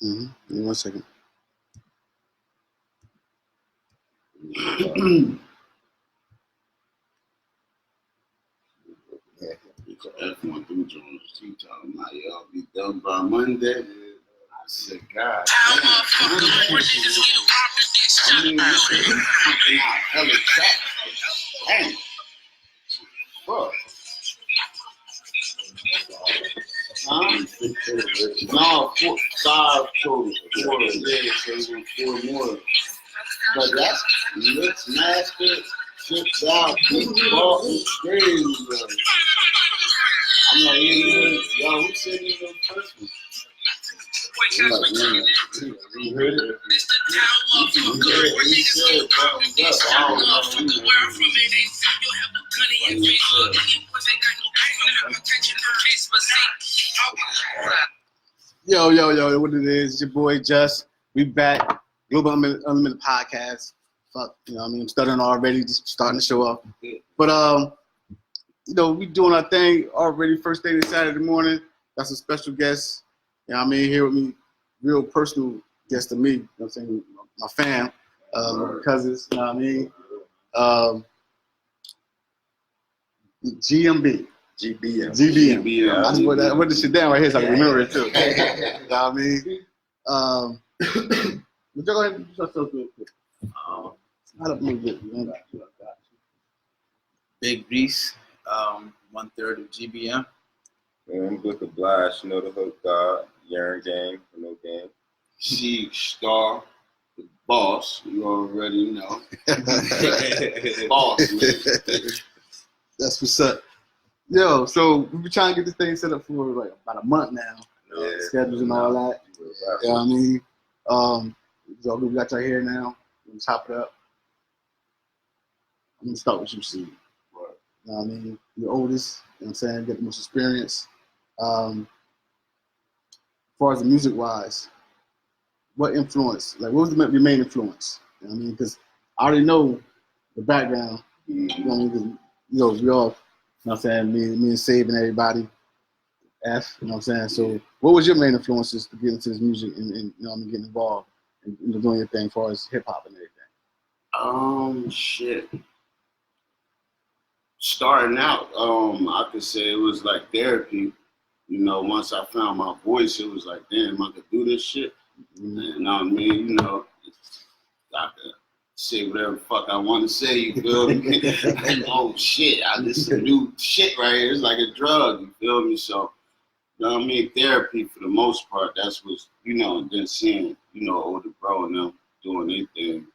Mm-hmm. Give me 1 second. Everyone through Jones. She talking about y'all be done by Monday. I said, God, I mean, fucking out hella chat. Damn. Fuck. Huh? No, 5 total. 4 days, so even 4 more. But that's mixed, mastered, shipped out, big ball, it's crazy, bro. I'm like, yo, who said you the first one? I'm like, man, you heard it? He said, thumbs up. I don't Yo, what it is? It's your boy Just. We back. Global Unlimited Podcast. Fuck, you know what I mean? I'm stuttering already, just starting to show up. But you know, we doing our thing already first thing this Saturday morning. Got some special guests. You know what I mean? Here with me, real personal guest to me. You know what I'm saying? My fam, my cousins, you know what I mean? G.B.M. G.B.M. I just put this shit down right here so I can remember it too. You know what I mean? But go ahead and do yourself real quick. Not a little bit, man. Big Rece, 1/3 of G.B.M. And Blicka Blast, you know the hook god, Yarn game, no game. Siegstar, the boss, you already know. Boss, man. That's what's up. Yo, so we've been trying to get this thing set up for like about a month now. Yeah. Schedules and all that. You know what I mean? So we got y'all here now. Let's chop it up. I'm gonna start with you, Steve. Right. You know what I mean? You're oldest, you know what I'm saying? Get the most experience. As far as the music wise, what influence? Like, what was your main influence? You know what I mean? Because I already know the background. You know what I mean? 'Cause, you know, we all, you know what I'm saying? Me and Save and everybody. F, you know what I'm saying? So, what was your main influences to get into this music and you know what I mean, getting involved and doing your thing as far as hip hop and everything? Shit. Starting out, I could say it was like therapy. You know, once I found my voice, it was like, damn, I could do this shit. Mm-hmm. You know what I mean? You know, I could say whatever the fuck I want to say, you feel me? Oh shit, this is some new shit right here. It's like a drug, you feel me? So, you know what I mean? Therapy for the most part, that's what's, you know, and then seeing, you know, older bro and them doing their thing.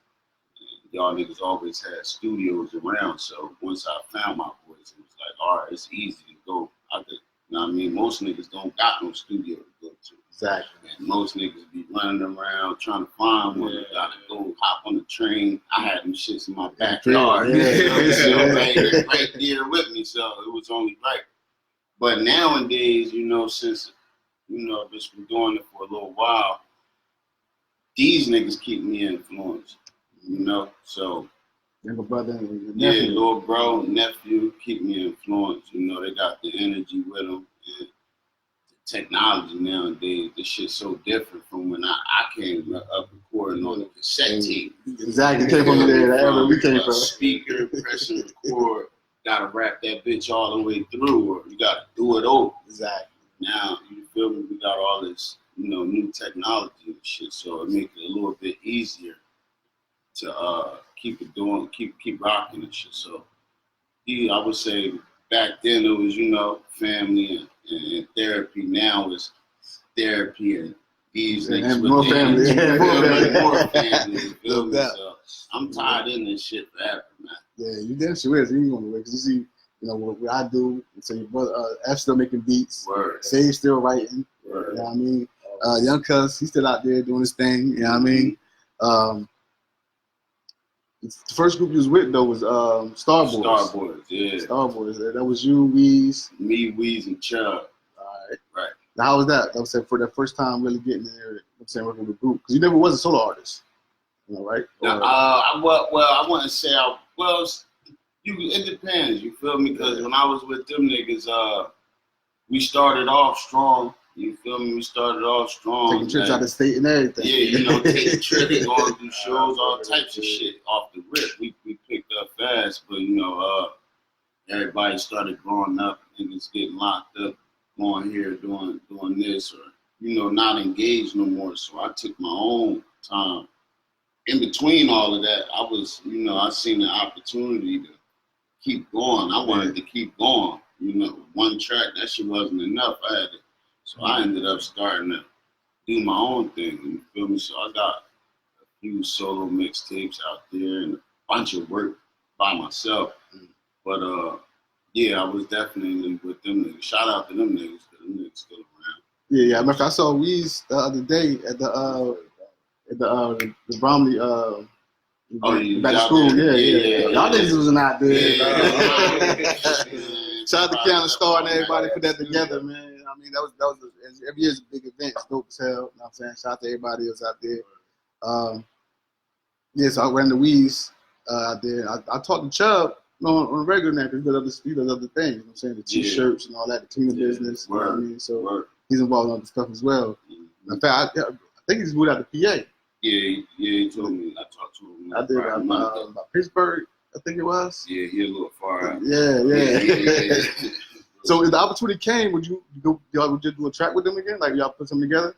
Y'all niggas always had studios around, so once I found my voice, it was like, all right, it's easy to go. I could, you know what I mean? Most niggas don't got no studio to go to. Exactly. And most niggas be running around trying to find one. You gotta go hop on the train. I had them shits in my backyard. Right there with me, so it was only right. But nowadays, you know, since, you know, just been doing it for a little while, these niggas keep me influenced. You know, so Younger brother and yeah, nephew. little bro, nephew keep me influenced. You know, they got the energy with them. And the technology nowadays, this shit's so different from when I came up recording on the cassette tape. Exactly, came from there. That era we came from. Speaker, press and record. Gotta wrap that bitch all the way through, or you gotta do it over. Exactly. Now, you feel me? We got all this, you know, new technology and shit, so it makes it a little bit easier to keep it doing, keep rocking and shit. So, I would say back then it was, you know, family and therapy. Now it's therapy and these niggas and more family. More family. You feel me? So I'm tied in this shit forever, man. Yeah, you damn sure is. You ain't gonna wait because you see, you know what I do. So your brother F still making beats. Word. Sage still writing. Word. You know what I mean? Young Cuz, he's still out there doing his thing. You know what I mean? The first group you was with though was Star Boys. Star Boys, yeah. Star Boys. That was you, Weez. Me, Weez, and Chubb. All right. Right. Now, how was that? I would say for the first time really getting there, I'm saying working with a group because you never was a solo artist. You know, right? Now, I wouldn't say it depends. You feel me? Because when I was with them niggas, we started off strong. You feel me? We started off strong. Taking trips out of state and everything. Yeah, you know, taking trips, going through shows, all types of shit off the rip. We picked up fast, but you know, everybody started growing up, niggas getting locked up, going here, doing this, or you know, not engaged no more. So I took my own time. In between all of that, I was, you know, I seen the opportunity to keep going. I wanted to keep going. You know, one track, that shit wasn't enough. I had to, so I ended up starting to do my own thing. You feel me? So I got a few solo mixtapes out there and a bunch of work by myself. But yeah, I was definitely with them niggas. Shout out to them niggas, because them niggas still around. Yeah. I saw Weez the other day at the Bromley back to school. Yeah. Y'all niggas wasn't out there. Shout out to Keanu Star and everybody put that together, man. I mean, that was every year's a big event. It's dope as hell. You know what I'm saying? Shout out to everybody else out there. Yeah, so I ran the Weez out there. I talked to Chubb on a regular now because he does other things. You know what I'm saying? The T-shirts and all that, the cleaning business. You know what I mean? So he's involved in other stuff as well. In fact, I think he's moved out to PA. Yeah, he told me. I talked to him. I did about Pittsburgh, I think it was. Yeah, he a little far out. Yeah. So if the opportunity came, would y'all just do a track with them again? Like y'all put something together?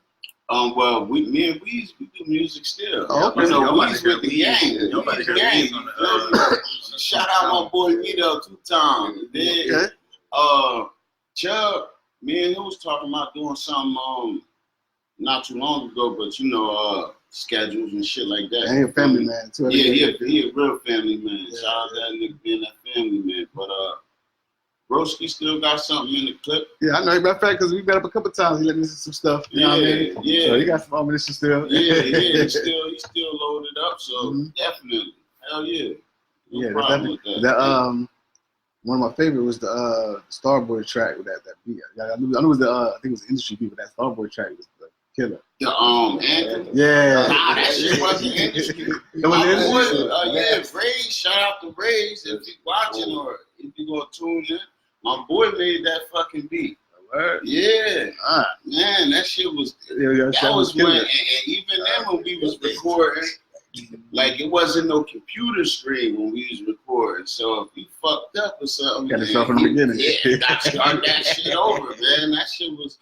Well, me and Weez, we do music still. Oh, okay. You know, Weez with the gang. Nobody The got gang. Weez on the Shout out my boy Vito 2 times. Then, Chubb, me and him was talking about doing something not too long ago, but you know, schedules and shit like that. And he a family man too. Yeah, he a real family man. Shout out to that nigga being that family man. But Broski still got something in the clip. Yeah, I know. Matter of fact, because we met up a couple times, he let me see some stuff. You know what I mean? Yeah. So he got some ammunition still. Yeah, he's still loaded up. So definitely, hell yeah. No problem with that. One of my favorite was the Starboy track with that beat. I knew it was I think it was the industry beat, but that Starboy track was the killer. The anthem. Yeah. Nah, that shit wasn't industry. It was industry. Yeah, Briggs. Shout out to Briggs if you're watching or if you gonna tune in. My boy made that fucking beat. Yeah. Man, that shit was. That was when, and even then when we was recording, like it wasn't no computer screen when we was recording. So if you fucked up or something, got to start from the beginning. Yeah, got to start that shit over, man. That shit was.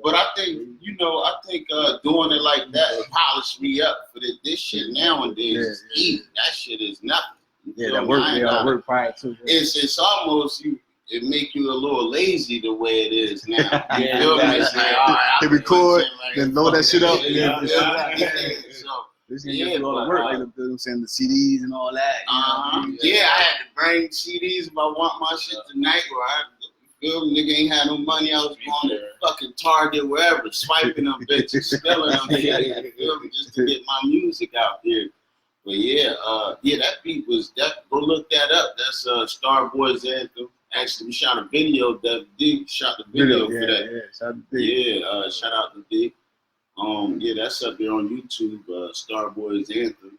But I think doing it like that polished me up for this shit nowadays is easy. That shit is nothing. Yeah, that work prior to. It's almost it make you a little lazy the way it is now. You feel me? It's like, all right, they record, then load that shit up. So do all the work, like I'm saying, the CDs and all that. Yeah, I had to bring CDs if I want my shit tonight, or I feel me, nigga ain't had no money. I was going to fucking Target, wherever, swiping them bitches, spelling them shit, you feel me, just to get my music out there. But that beat was that. Go look that up. That's Starboy's anthem. Actually, we shot a video. That D shot the video for that. Shout out to D. That's up there on YouTube. Starboy's anthem.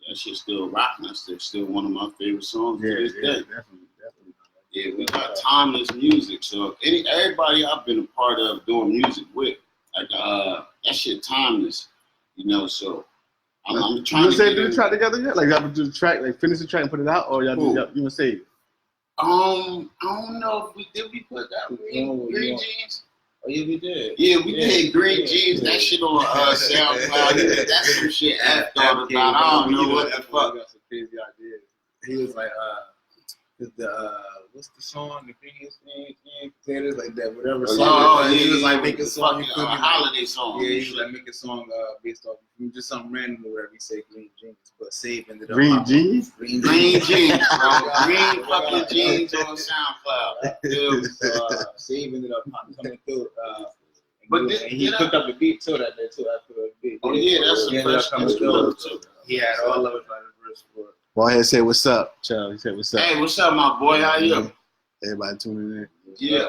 That shit still rocking. That's still one of my favorite songs to this day. Definitely. Yeah, we got timeless music. So everybody I've been a part of doing music with, like that shit timeless. You know, so I'm trying to do the track together yet? Like y'all do the track, like finish the track and put it out, or y'all you wanna say? I don't know if we put that green jeans. Oh yeah, we did. Yeah, we did green jeans. That shit on SoundCloud. That's some shit I thought about. I don't know what the fuck. Got some crazy ideas. He was like, what's the song? The biggest thing, potatoes like that, whatever song. He was like making a song. A holiday song. Yeah, he was like making a song based off just something random or whatever. He said green jeans, but Save ended up green jeans. Green jeans, bro. Green fucking jeans on SoundCloud. Save ended up coming through. But he picked up the beat too that day too. After the beat. Oh yeah, that's the first instrumental too. He had all of it by the verse for it. Go ahead and say what's up, Charlie. Say what's up. Hey, what's up, my boy? How you? Everybody tuning in. Yeah.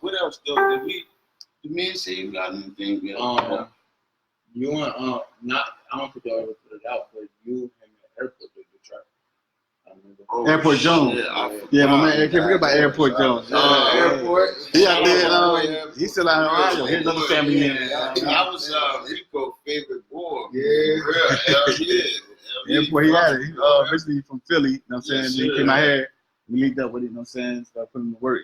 What else though? Did the man say you got anything? You want not? I don't think y'all ever put it out, but you, him, and Airport did the track. Oh, Airport Jones. shit, Yeah, my man, can't forget about Airport Jones. Airport. He out there, he's still out in Ohio. Here's another family man. I was Rico's favorite boy. Yeah. Real, hell yeah. Airport, he had it. He originally from Philly, you know what I'm saying? Yes, He sir. came out here, we linked up with it, you know what I'm saying? Started putting him to work.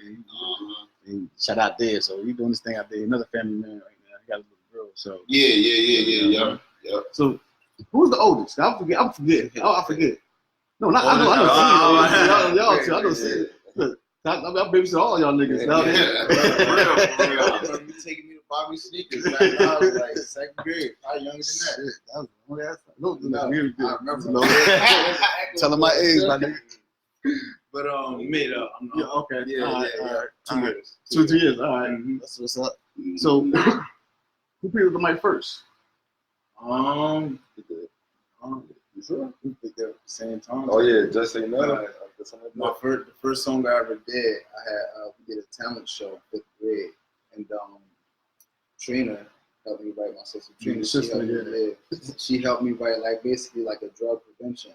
And shout out there. So he doing this thing out there. Another family man right now. He got a little girl. So Yeah. So who's the oldest? I forget. I forget. No, not I know. Y'all don't see it. Look, I babysit all y'all niggas. Yeah. Now. I remember you taking me to Bobby sneakers back when I was like second grade. Probably younger than that. That was no, No, really good. I remember. No. Tell them my age, my nigga. But mid up. Yeah, okay. Yeah, All right. 2 years. 2 years. All right. Mhm. That's what's up. So, who picked up the mic first? You sure? We picked up at the same time. Oh yeah, just say no. The first song I ever did, I had we did a talent show in 5th grade, and Trina helped me write. My sister Trina, she helped me write like basically like a drug prevention,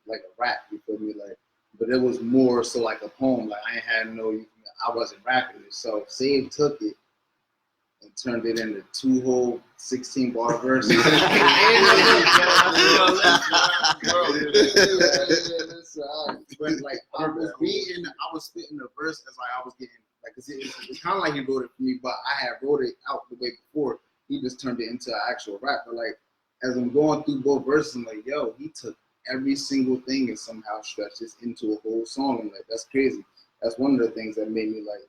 like a rap. You feel me? Like, but it was more so like a poem. Like I ain't had I wasn't rapping it. So Save took it and turned it into 2 whole 16-bar verses. But like I was spitting the verse as like I was getting like it's kind of like he wrote it for me, but I had wrote it out the way before. He just turned it into an actual rap. But like as I'm going through both verses, I'm like, yo, he took every single thing and somehow stretched this into a whole song, and like that's crazy. That's one of the things that made me like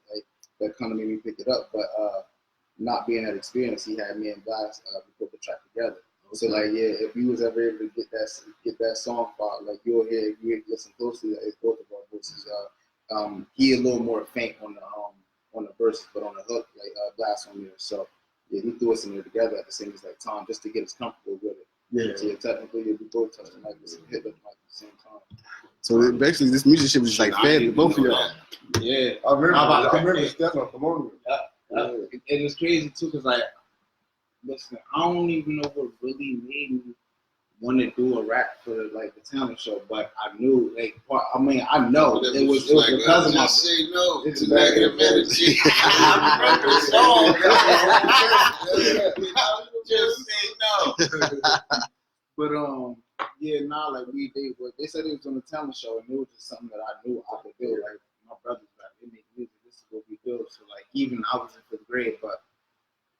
that kind of made me pick it up. But not being that experience, he had me and Blast put the track together. So like if you was ever able to get that song part, like you'll hear if you listen closely, it's both of our voices. He a little more faint on the verses, but on the hook, like Blast on there. So yeah, he threw us in there together at the same time, just to get us comfortable with it. Yeah. So technically, we both touched the mic, hit the mic at the same time. So basically, this music shit was just like fed to both of y'all. Yeah, I remember Stefan. Come on. and it's crazy too, cause like, listen, I don't even know what really made me want to do a rap for like the talent show, but I knew I know it was because of my. Say no. It's It's negative energy. I remember the song. Just say no. But like they said it was on the talent show, and it was just something that I knew I could do. Like my brothers, like they make music. This is what we do. So like even I was in 5th grade, but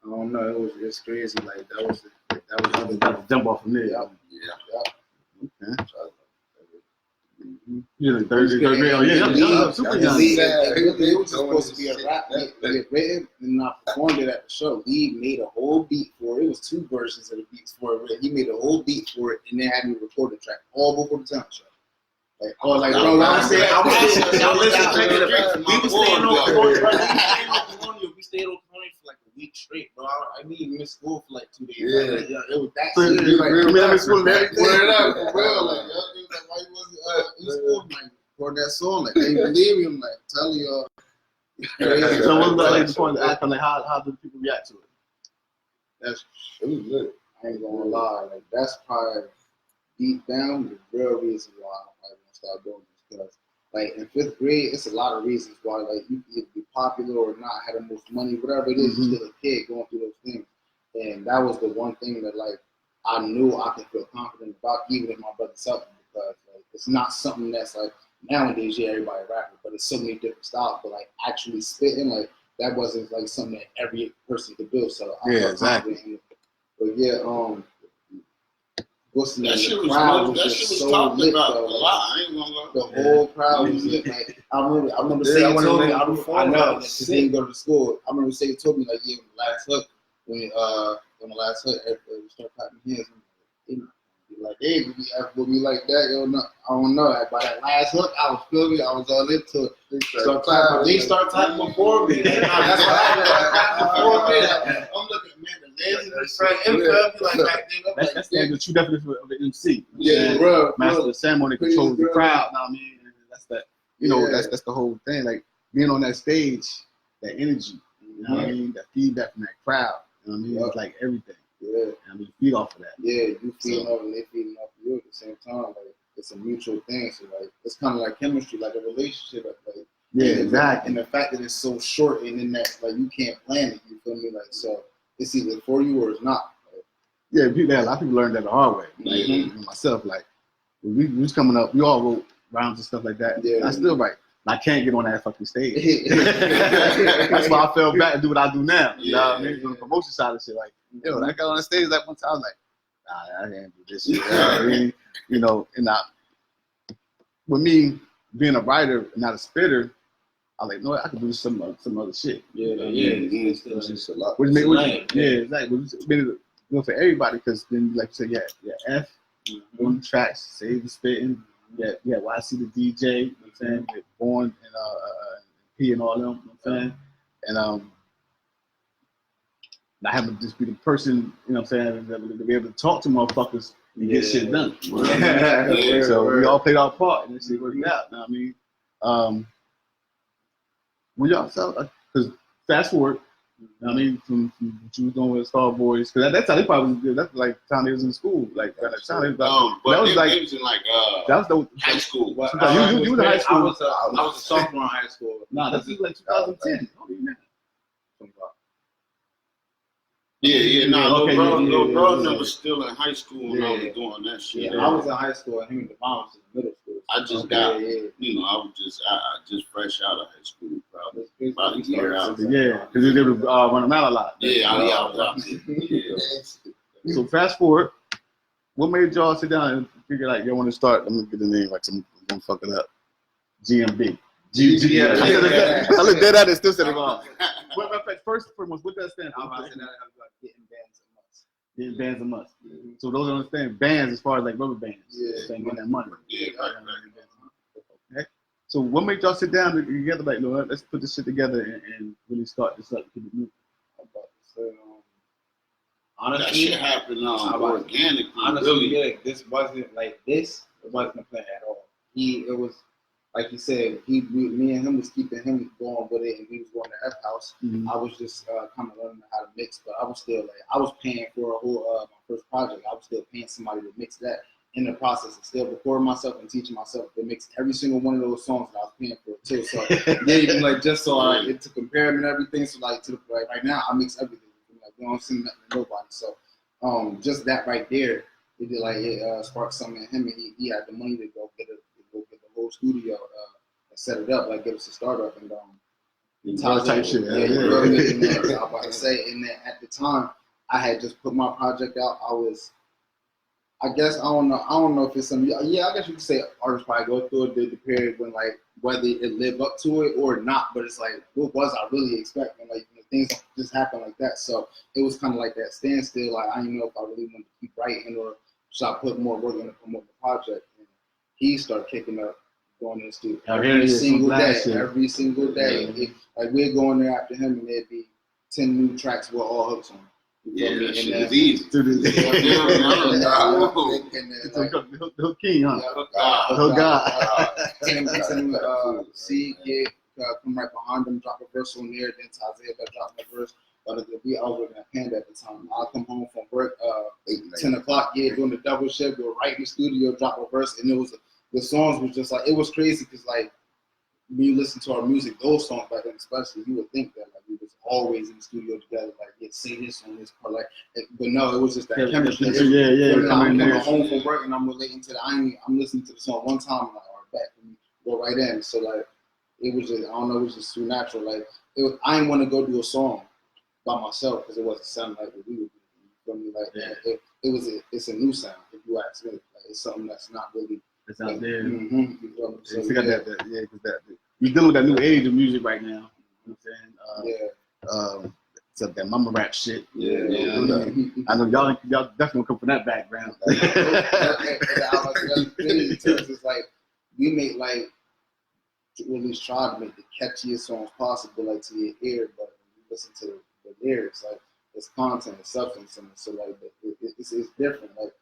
I don't know. It's crazy. Like that was That jump off from there. Yeah. Okay. You're in third grade. Oh yeah, super young. It was supposed to be a rap. It written and I performed it at the show. Lee made a whole beat for it. It was 2 versions of the beats for it. He made a whole beat for it and then had me record the track all before the talent show. Like, bro, I was staying on Colonia. We stayed on Colonia for like a week straight, bro. I didn't even miss school for like 2 days. Yeah. It was that So, serious. Like, remember school and everything? word up, for real. Like, why you wasn't in school? Like, for that song, like, they believe me. I'm like, telling y'all. So what was like the point of the acting? Like how did people react to it? It was good. I ain't gonna lie. Like, that's probably deep down the real reason why I'm gonna start doing this. Because like in 5th grade, it's a lot of reasons why like you could be popular or not, have the most money, whatever it is, you're still a kid going through those things. And that was the one thing that like I knew I could feel confident about, even if my brother's helping, because like it's not something that's like nowadays, yeah, everybody rapping, but it's so many different styles. But like actually spitting, like that wasn't like something that every person could do. So I felt confident in it. But yeah, that shit was talked about a lot. I ain't gonna lie. The whole crowd was lit. Like I remember saying told me, I know, because he didn't go to school. I remember saying told me like, yeah, when the last hook, everybody started clapping hands. Like, hey, we with me like that, yo, no, I don't know. Like, by that last hook, I was feeling it. I was all into it. So they start typing before me. That's what happened. Before me, I'm looking, man, the laziness, right? That's the true definition of the MC. Yeah, bro. Master of the ceremony controls the crowd. Know what I mean? That's that. You know, that's the whole thing. Like being on that stage, that energy. You know what I mean? That feedback from that crowd. You know what I mean? It's like everything. Yeah. I mean, feed off of that. Yeah, you feeding off and they feeding off of you at the same time. Like it's a mutual thing. So like it's kind of like chemistry, like a relationship. Like, Yeah, exactly. And the fact that it's so short and then that like you can't plan it, you feel me? Like so, it's either for you or it's not. Like, yeah, a lot of people learned that the hard way. Like myself, like when we was coming up, we all wrote rhymes and stuff like that. Yeah, I still write. I can't get on that fucking stage. That's why I fell back and do what I do now. You know what I mean? On the promotion side of shit, like, yo, I got on the stage like one time, I was like, nah, I can't do this shit. You know what I mean? You know, and with me being a writer and not a spitter, I was like, no, I could do some other shit. It's just a lot. Which exactly. Which made it good for everybody because then, like you said, yeah, F, on the tracks, Save the Spitting. Yeah, YC the DJ, you know what I'm saying? With Born and P and all them, you know what I'm saying? And not having to just be the person, you know what I'm saying, to be able to talk to motherfuckers and get shit done. So we all played our part and this shit worked out. You know what I mean? When y'all because fast forward, you know what I mean, from what you was doing with Star Boys, because that's how they probably that's like time they was in school, like that time they was like, but that was like it was in like that was the high school. you was in high school. I was a sophomore in high school. Nah, this is like 2010. Little bro was still in high school when I was doing that shit. Yeah, I was in high school and him and the mom was in middle school. I just got, you know, I just fresh out of high school, probably about a year out. Yeah, because they would run them out a lot. Yeah, I was out there. So fast forward, what made y'all sit down and figure like y'all want to start? I'm gonna get the name like I'm gonna fuck it up. GMB. I looked dead at it, still said it wrong. First and foremost, what does that stand for? Getting bands a must. So those that understand bands as far as like rubber bands. Getting that money. Okay. So what made y'all sit down together like, no, let's put this shit together and really start this up? Honestly, that shit happened organically. Honestly, really. This wasn't like this. It wasn't a plan at all. It was like you said. Me and him was keeping him going with it, and he was going to F house. I was just kind of learning how to mix, but I was still like I was paying for a whole my first project. I was still paying somebody to mix that. In the process of still recording myself and teaching myself to mix every single one of those songs that I was paying for too. So even like just so to compare them and everything. So like right now I mix everything. Like we don't send nothing to nobody. So just that right there, it sparked something in him, and he had the money to go get the whole studio and set it up, like get us a startup and type shit. I was about to say, and then at the time I had just put my project out. I guess I don't know if it's something. Yeah, I guess you could say artists probably go through the period when like whether it lived up to it or not. But it's like, what was I really expecting? Like things just happen like that. So it was kind of like that standstill. Like I didn't know if I really wanted to keep writing or should I put more work into promote the project. And he started kicking up, going into studio every single day. Like we'd go in there after him, and there'd be 10 new tracks with all hooks on. Yeah, that shit is easy. Hook King, huh? Hook God. C, get come right behind them, drop a verse on there, then Isaiah drop my verse. But I was working at Panda at the time. I'll come home from work 10 o'clock, doing the double shift, go right in the studio, drop a verse, and the songs was just like, it was crazy because like when you listen to our music, those songs back then especially, you would think that like we was always in the studio together, like say this on this part, like, but no, it was just that chemistry. I'm coming home from work and I'm relating to I'm listening to the song one time, like, all right, back and go right in. So like it was just, I don't know, it was just too natural. Like I didn't want to go do a song by myself because it wasn't sounding like what we would do. You feel me? Like it's a new sound. If you ask me, like, it's something that's not really. It's out there. So, you got that you're dealing with that new age of music right now. You know what I'm saying? It's that mama rap shit. I know y'all definitely come from that background. It's like we make like at least try to make the catchiest songs possible, like to your ear, but when you listen to the lyrics, like it's content, it's substance in it. So like it's different. Like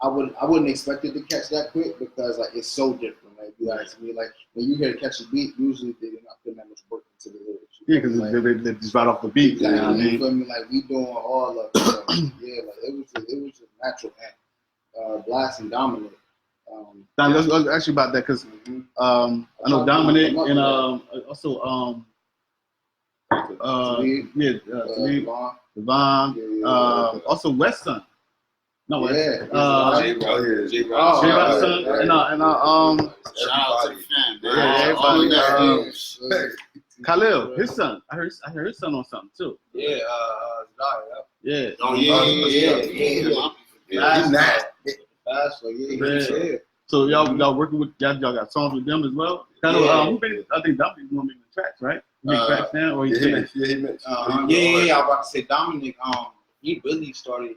I wouldn't expect it to catch that quick because like it's so different. Like you ask me, like when you hear catch a beat, usually they're not putting that much work into the lyrics. Yeah, because they just right off the beat. Exactly. You know what I mean? You feel me? Like we doing all of it. So, like it was just natural. And Blast and Dominate, Let's ask you about that because I know Dominic and also Devon, also West Son. No, West. J-Rock's son, and shout out to the fam, everybody. Khalil, his son. I heard his son on something too. Yeah. Oh yeah. He's not. So y'all working with y'all got songs with them as well. Kind of. I think Dominic's gonna make the tracks, right? He makes tracks now, or he makes. I was about to say Dominic. He really started.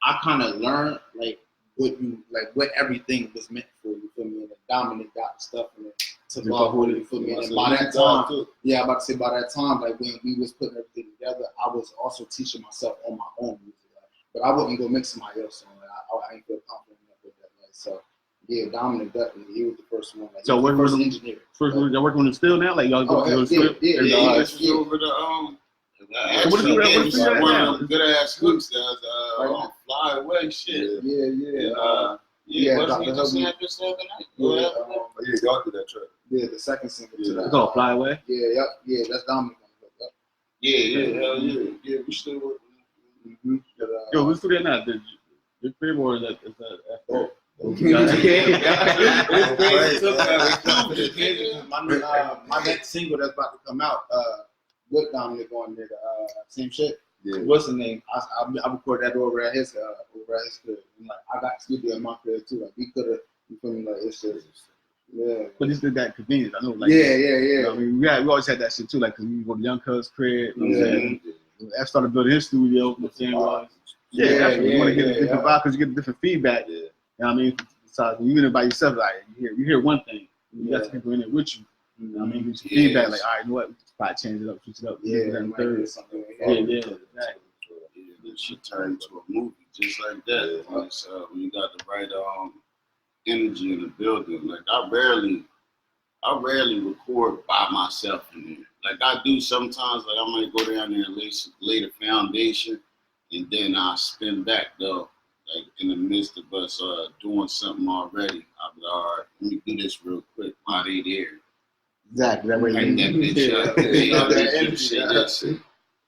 I kind of learned what everything was meant for. You feel me? And Dominic got the stuff and it took off with it. You feel me? And by that time, I'm about to say by that time, like when we was putting everything together, I was also teaching myself on my own music. But I wouldn't go mix somebody else on. I ain't feel confident enough with that. So yeah, Dominic definitely. He was the first one. Like, so the first engineer. Y'all working with him still now? Like y'all go over the What is one of them good ass hooks that fly away shit. Wasn't he just saying this the other night? Y'all did that track. Yeah, the second single to that. It's called Fly Away. Yeah, that's Dominic. Hell yeah, we still working. Yo, who's doing that now? The crib or is that? My next single that's about to come out, with Dominic on there, same shit. Yeah. What's the name? I record that over at his crib. Like I got studio in my crib too. Like we could have, you feel me? Like it's just, yeah. But it's that convenience. I know. Like, yeah. You know, I mean, we always had that shit too. Like, cause we go to Young Cuz crib. You know what I'm saying? I started building his studio. You know what I'm saying? You want to get a different vibe because you get different feedback. Yeah. You know what I mean? So when you're in it by yourself, like you hear one thing, you got some people in it with you. You know what I mean? Get your feedback, like, all right, you know what? Probably change it up, switch it up. Third. Exactly. This shit turned into a movie just like that. When you got the right energy in the building, like I rarely record by myself in there. Like I do sometimes. Like I might go down there and lay the foundation, and then I spin back though. Like in the midst of us doing something already, I'll be like, all right, let me do this real quick while they there. Exactly. That way like that bitch up. You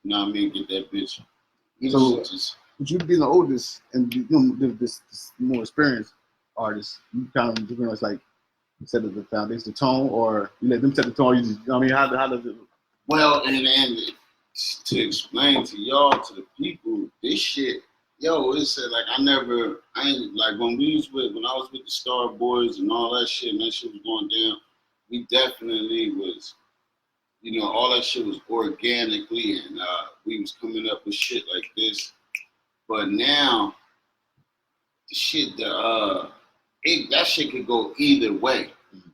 know what I mean? Get that bitch. So, but you being the oldest and you know this more experienced artist, you kind of pretty much like set the foundation, the tone, or you let them set the tone. You just, I mean, how does it? Well, and to explain to y'all, to the people, this shit. Yo, it's like I ain't like when I was with the Star Boys and all that shit, and that shit was going down. We definitely was, you know, all that shit was organically, and we was coming up with shit like this. But now, the shit, that shit could go either way.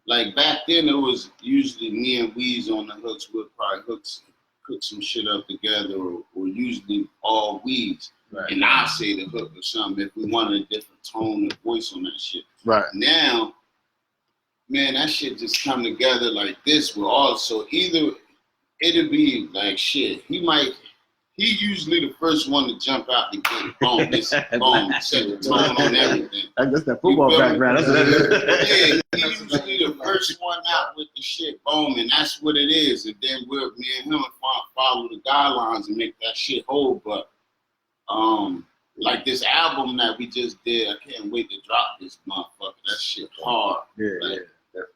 Like back then, it was usually me and Weez on the hooks. We'd probably cook some shit up together, or usually all Weez. Right. And I say the hook or something if we wanted a different tone of voice on that shit. Right. Now, man, that shit just come together like this with all. So either it'll be like shit. He usually the first one to jump out the gate. Boom, this boom, set the tone on everything. That's that football background. Yeah, he usually the first one out with the shit. Boom, and that's what it is. And then me and him follow the guidelines and make that shit whole. But like this album that we just did, I can't wait to drop this motherfucker. That shit hard. Yeah.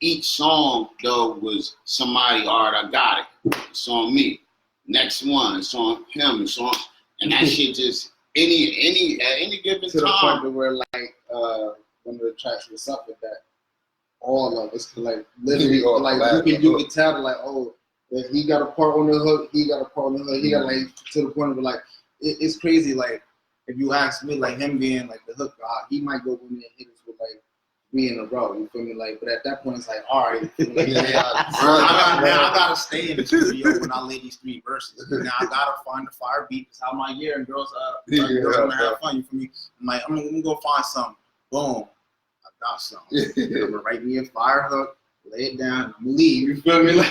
Each song though was somebody, all right, I got it. It's on me. Next one, it's on him. It's on, and that shit just at any given to time. The point where like one of the tracks was something that all of us like literally like you can tell like, oh, if he got a part on the hook, he got a part on the hook. He got like to the point of like it's crazy. Like if you ask me, like him being like the hook guy, he might go in there and hit us with like 3 in a row. You feel me? Like, but at that point, it's like, all right, I gotta stay in the studio when I lay these 3 verses. Now I gotta find the fire beat. It's how my year and girls gonna have fun. You feel me? I'm like, I'm gonna go find something. Boom, I got something. I'm gonna write me a fire hook. Lay it down, I'm gonna leave. You feel me? Like,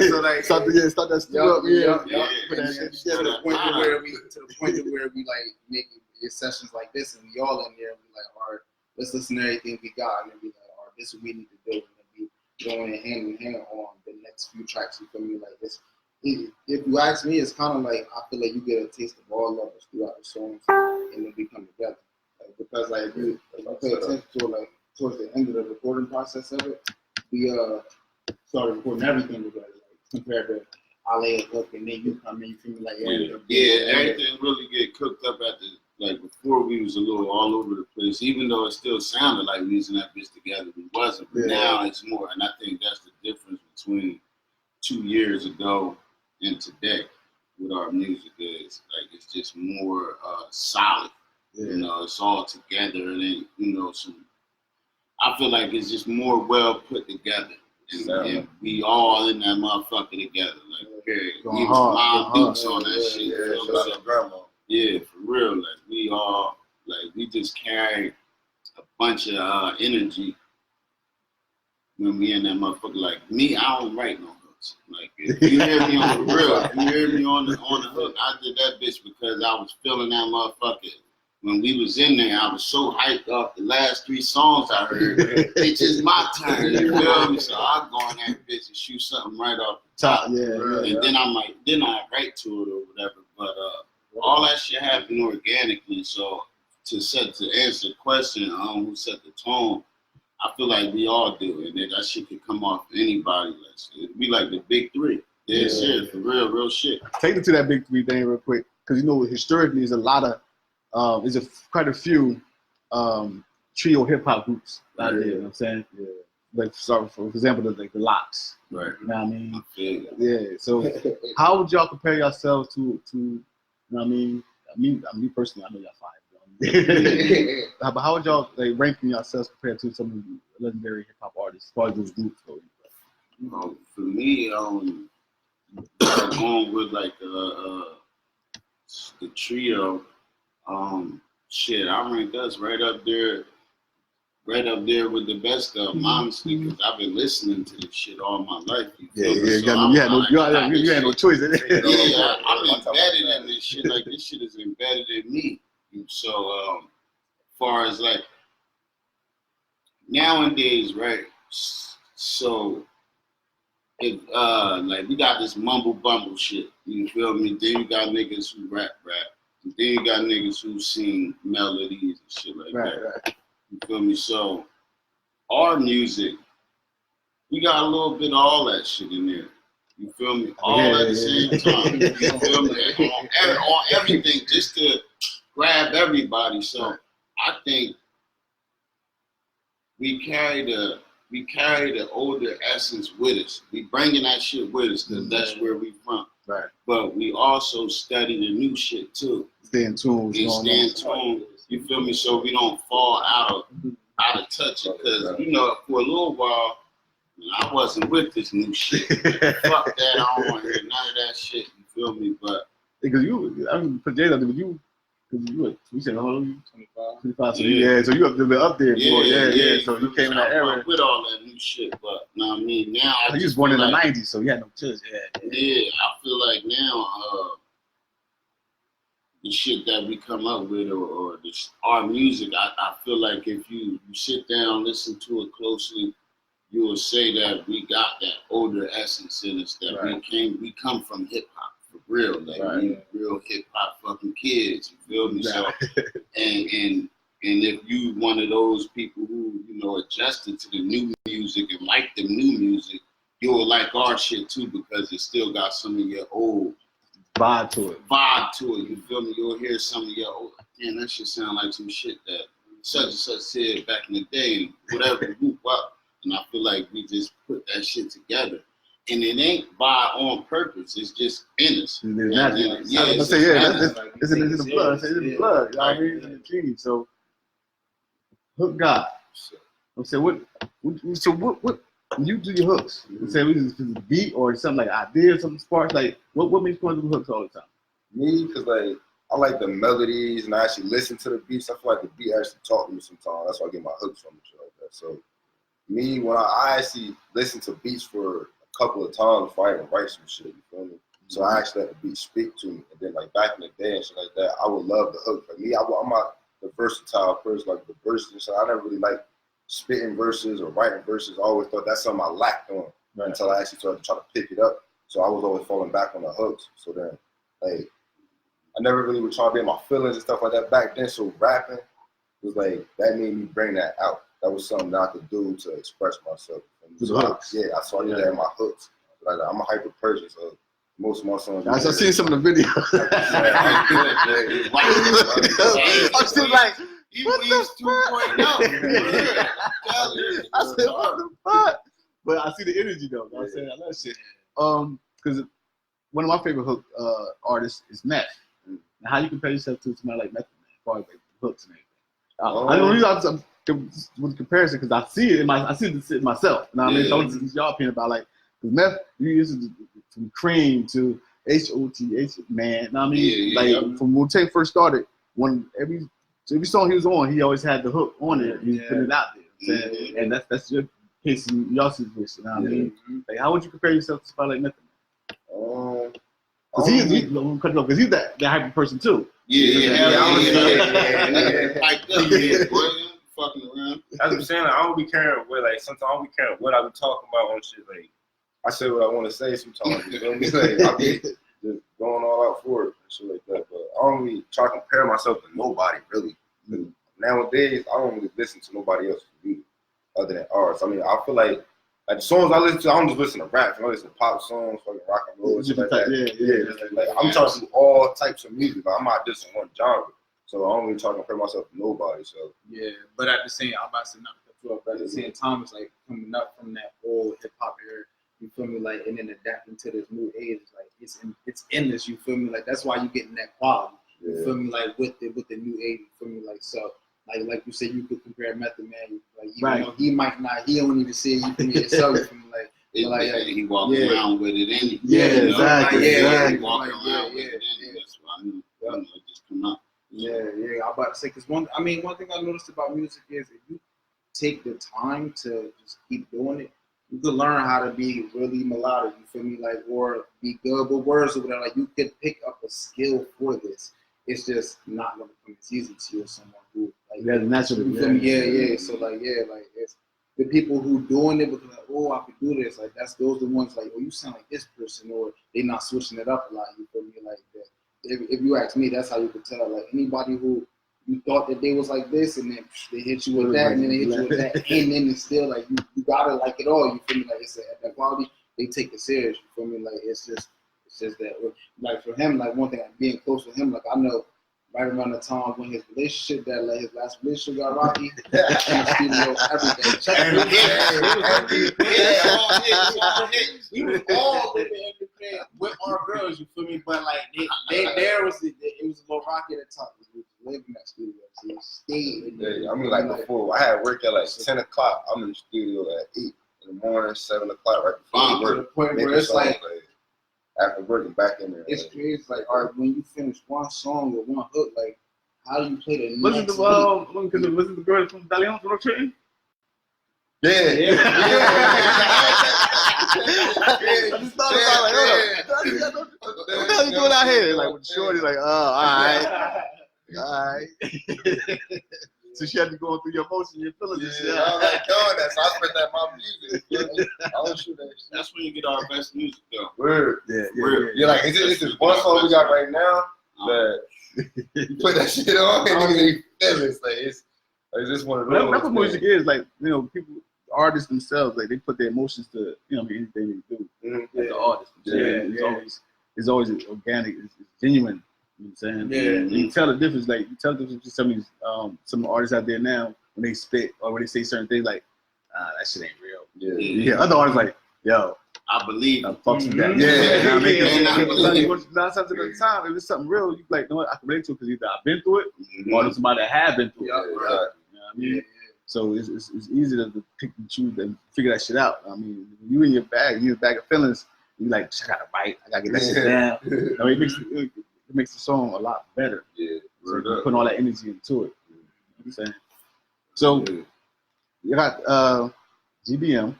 so like, start that studio up, to the point where we like make sessions like this, and we all in there. And we like, all right, let's listen to everything we got and then be like, all right, this is what we need to do, and then be going hand in hand on the next few tracks. You feel me? Like this. If you ask me, it's kind of like I feel like you get a taste of all levels throughout the songs, and then we come together. Like, because like if you pay attention to it, like towards the end of the recording process of it, we started recording everything together. Like compared to I lay a hook and then you come in, you feel me? Like everything really get cooked up at the like before. We was a little all over the place, even though it still sounded like we was in that bitch together. We wasn't, but now it's more, and I think that's the difference between 2 years ago and today. What our music is like, it's just more solid. You know, it's all together, and then you know some. I feel like it's just more well put together. And we all in that motherfucker together. Like, we was Wild Dukes on that shit. Yeah, for real. Like, we all, like, we just carry a bunch of energy when we in that motherfucker. Like, me, I don't write no hooks. Like, if you hear me on the real, if you hear me on the hook, I did that bitch because I was feeling that motherfucker. When we was in there, I was so hyped off the last 3 songs I heard. It's just my turn, you feel me? So I go in that bitch and shoot something right off the top. And then I'm like, then I write to it or whatever. But all that shit happened organically. So to answer the question, who set the tone, I feel like we all do. And that shit could come off anybody. It'd be like the big 3. Shit, for real shit. Take it to that big 3 thing real quick. Because, you know, historically, there's a lot of, quite a few trio hip hop groups out there. You know what I'm saying? Like, for example, like the Locks. Right. You know what I mean? I feel that. Yeah. So, how would y'all compare yourselves to? You know what I mean? Me personally, I know y'all 5. But how would y'all like ranking yourselves compared to some of the legendary hip hop artists as far as those groups go? For me, going with like the trio. Shit, I rank us right up there with the best of them, honestly, because I've been listening to this shit all my life. You had no choice. I'm embedded in this shit. Like, this shit is embedded in me. So, far as like nowadays, right? So, if like we got this mumble bumble shit, you feel me? Then you got niggas who rap. And then you got niggas who sing melodies and shit like that. Right. You feel me? So our music, we got a little bit of all that shit in there. You feel me? All at the same time. You feel me? On everything, just to grab everybody. So I think we carry the older essence with us. We bringing that shit with us because that's where we from. Right. But we also study the new shit too. Stay in tune. You feel me? So we don't fall out of touch. Because you know, for a little while, I wasn't with this new shit. Fuck that! I don't want to hear none of that shit. You feel me? But because for Jada, you said how old are you? 25. So so you have to be up there. Yeah. So you came in that era with all that new shit. But now I mean, now you was born in the '90s, so you had no choice. Yeah, I feel like now the shit that we come up with or our music, I feel like if you sit down, listen to it closely, you will say that we got that older essence in us. That we come from hip hop. Real, like we real hip hop fucking kids, you feel me? So, and if you one of those people who adjusted to the new music and like the new music, you'll like our shit too because it still got some of your old vibe to it. You feel me? You'll hear some of your old. Man, that shit sound like some shit that such and such said back in the day, and whatever. Whoop up, and I feel like we just put that shit together. And it ain't by on purpose. It's just in us. It's in the blood. It's in the blood. You know what I mean? It's in the genes. So, hook God. I'm saying, what? When you do your hooks, you say is it the beat or something like idea, something sparks? Like, what makes you want to do hooks all the time? Me, because like I like the melodies and I actually listen to the beats. I feel like the beat actually talk to me sometimes. That's why I get my hooks from and shit like that. So, me, when I actually listen to beats for couple of times before I even write some shit, you feel me? So I actually let the beat speak to me. And then like back in the day and shit like that, I would love the hook. For me, I'm not the versatile person, like the verses and shit. I never really liked spitting verses or writing verses. I always thought that's something I lacked on until I actually started to try to pick it up. So I was always falling back on the hooks. So then, like, I never really was trying to be in my feelings and stuff like that back then. So rapping was like, that made me bring that out. That was something that I could do to express myself. With hooks. Yeah, I saw that in my hooks. Like, I'm a hyper person, so most of my songs. I seen some of the videos. I'm still like, what the fuck? I said, what the fuck? But I see the energy though. You know what I'm saying? I love shit. Because one of my favorite hook artists is Meth. Now, how you compare yourself to somebody like Meth, as far as like hooks and everything? I don't reason with comparison because I see it in myself. You know what I mean? So it's y'all opinion about like Meth. You used to from Cream to HOTH, man. You know what I mean? From when Tate first started, every song he was on, he always had the hook on it. He put it out there. And that's your case in y'all situation. You know what I mean? Like, how would you compare yourself to somebody like Meth? Because he's that hyper person too. Fucking around. That's what I'm saying. Like, I don't be caring what, like, sometimes I don't be caring what I be talking about on shit. Like, I say what I want to say sometimes. You know what I mean? Like, I be just going all out for it and shit like that. But I don't really try to compare myself to nobody, really. Nowadays, I don't really listen to nobody else's music other than ours. I mean, I feel like the songs I listen to, I don't just listen to rap. I listen to pop songs, fucking rock and roll, and shit like that. Like, I'm trying to do all types of music. Like, I'm not just in one genre. So I don't really try to compare myself to nobody. So but at the same, I'm about to say not to cut, but at the same time, it's like coming up from that old hip hop era. You feel me? Like, and then adapting to this new age. Like, it's endless. You feel me? Like, that's why you getting that quality. You feel me? Like with the new age. You feel me? Like, so. Like you said, you could compare Method Man. Like, even though he might not, he don't even see it. You feel me? Himself. He walks around with it anyway. Exactly. He walking around with it anyway. That's why I knew it just come out. I'm about to say, because one thing I noticed about music is if you take the time to just keep doing it, you could learn how to be really melodic. You feel me? Like, or be good with words or whatever. Like, you could pick up a skill for this. It's just not gonna come as easy to you as someone who like naturally. You feel me? So like it's the people who doing it because like, oh, I could do this. Like, those the ones like, oh, you sound like this person, or they not switching it up a lot. You feel me? Like that. If you ask me, that's how you could tell. Like, anybody who you thought that they was like this, and then they hit you with that, and then they hit you with that, and then it's still like you gotta like it all. You feel me? Like, it's at that quality, they take it serious. You feel me? Like, it's just that. Like, for him, like, one thing, like, being close with him, like, I know right around the time when his relationship, that like his last relationship got rocky, in the studio, everything. We was all living in the bed with our girls, you feel me? But like it was a little rocky at the time. We lived in that studio, so we stayed in there. I mean, like before, I had work at like 10 o'clock. I'm in the studio at 8 in the morning, 7 o'clock, right before work. To the point where it's like after working back in there. It's crazy. Like, all right, when you finish one song or one hook, like, how do you play the was next it the girl from Dalian from Rece? Yeah. I just thought about it. Like, what the hell you doing out here? Like, with the shorty, like, oh, all right. So she had to go through your emotions, your feelings and shit. I was like doing that, so I put that in my music. I don't shoot that shit. That's when you get our best music, though. Word. Yeah. Like, it's this one song we got right now that you put that shit on and niggas ain't feelings. Like, it's just one of those. That's what music is. Like, you know, people, artists themselves, like, they put their emotions to, you know, anything they do. As the artist. It's always organic. It's genuine. You know what I'm saying? You can tell the difference. Like, you tell the difference between some of these, some artists out there now when they spit or when they say certain things like, that shit ain't real. Other artists like, yo, I believe. I fucks with that. Nine times at a time, if it's something real, you like, no, I can relate to it because either I've been through it or somebody that have been through it. You know what I mean? So it's easy to pick and choose and figure that shit out. I mean, you in your bag of feelings, you like, I gotta write, I gotta get that shit down. I mean, it makes the song a lot better. So you're putting all that energy into it. You know what I'm saying? So you got G.B.M.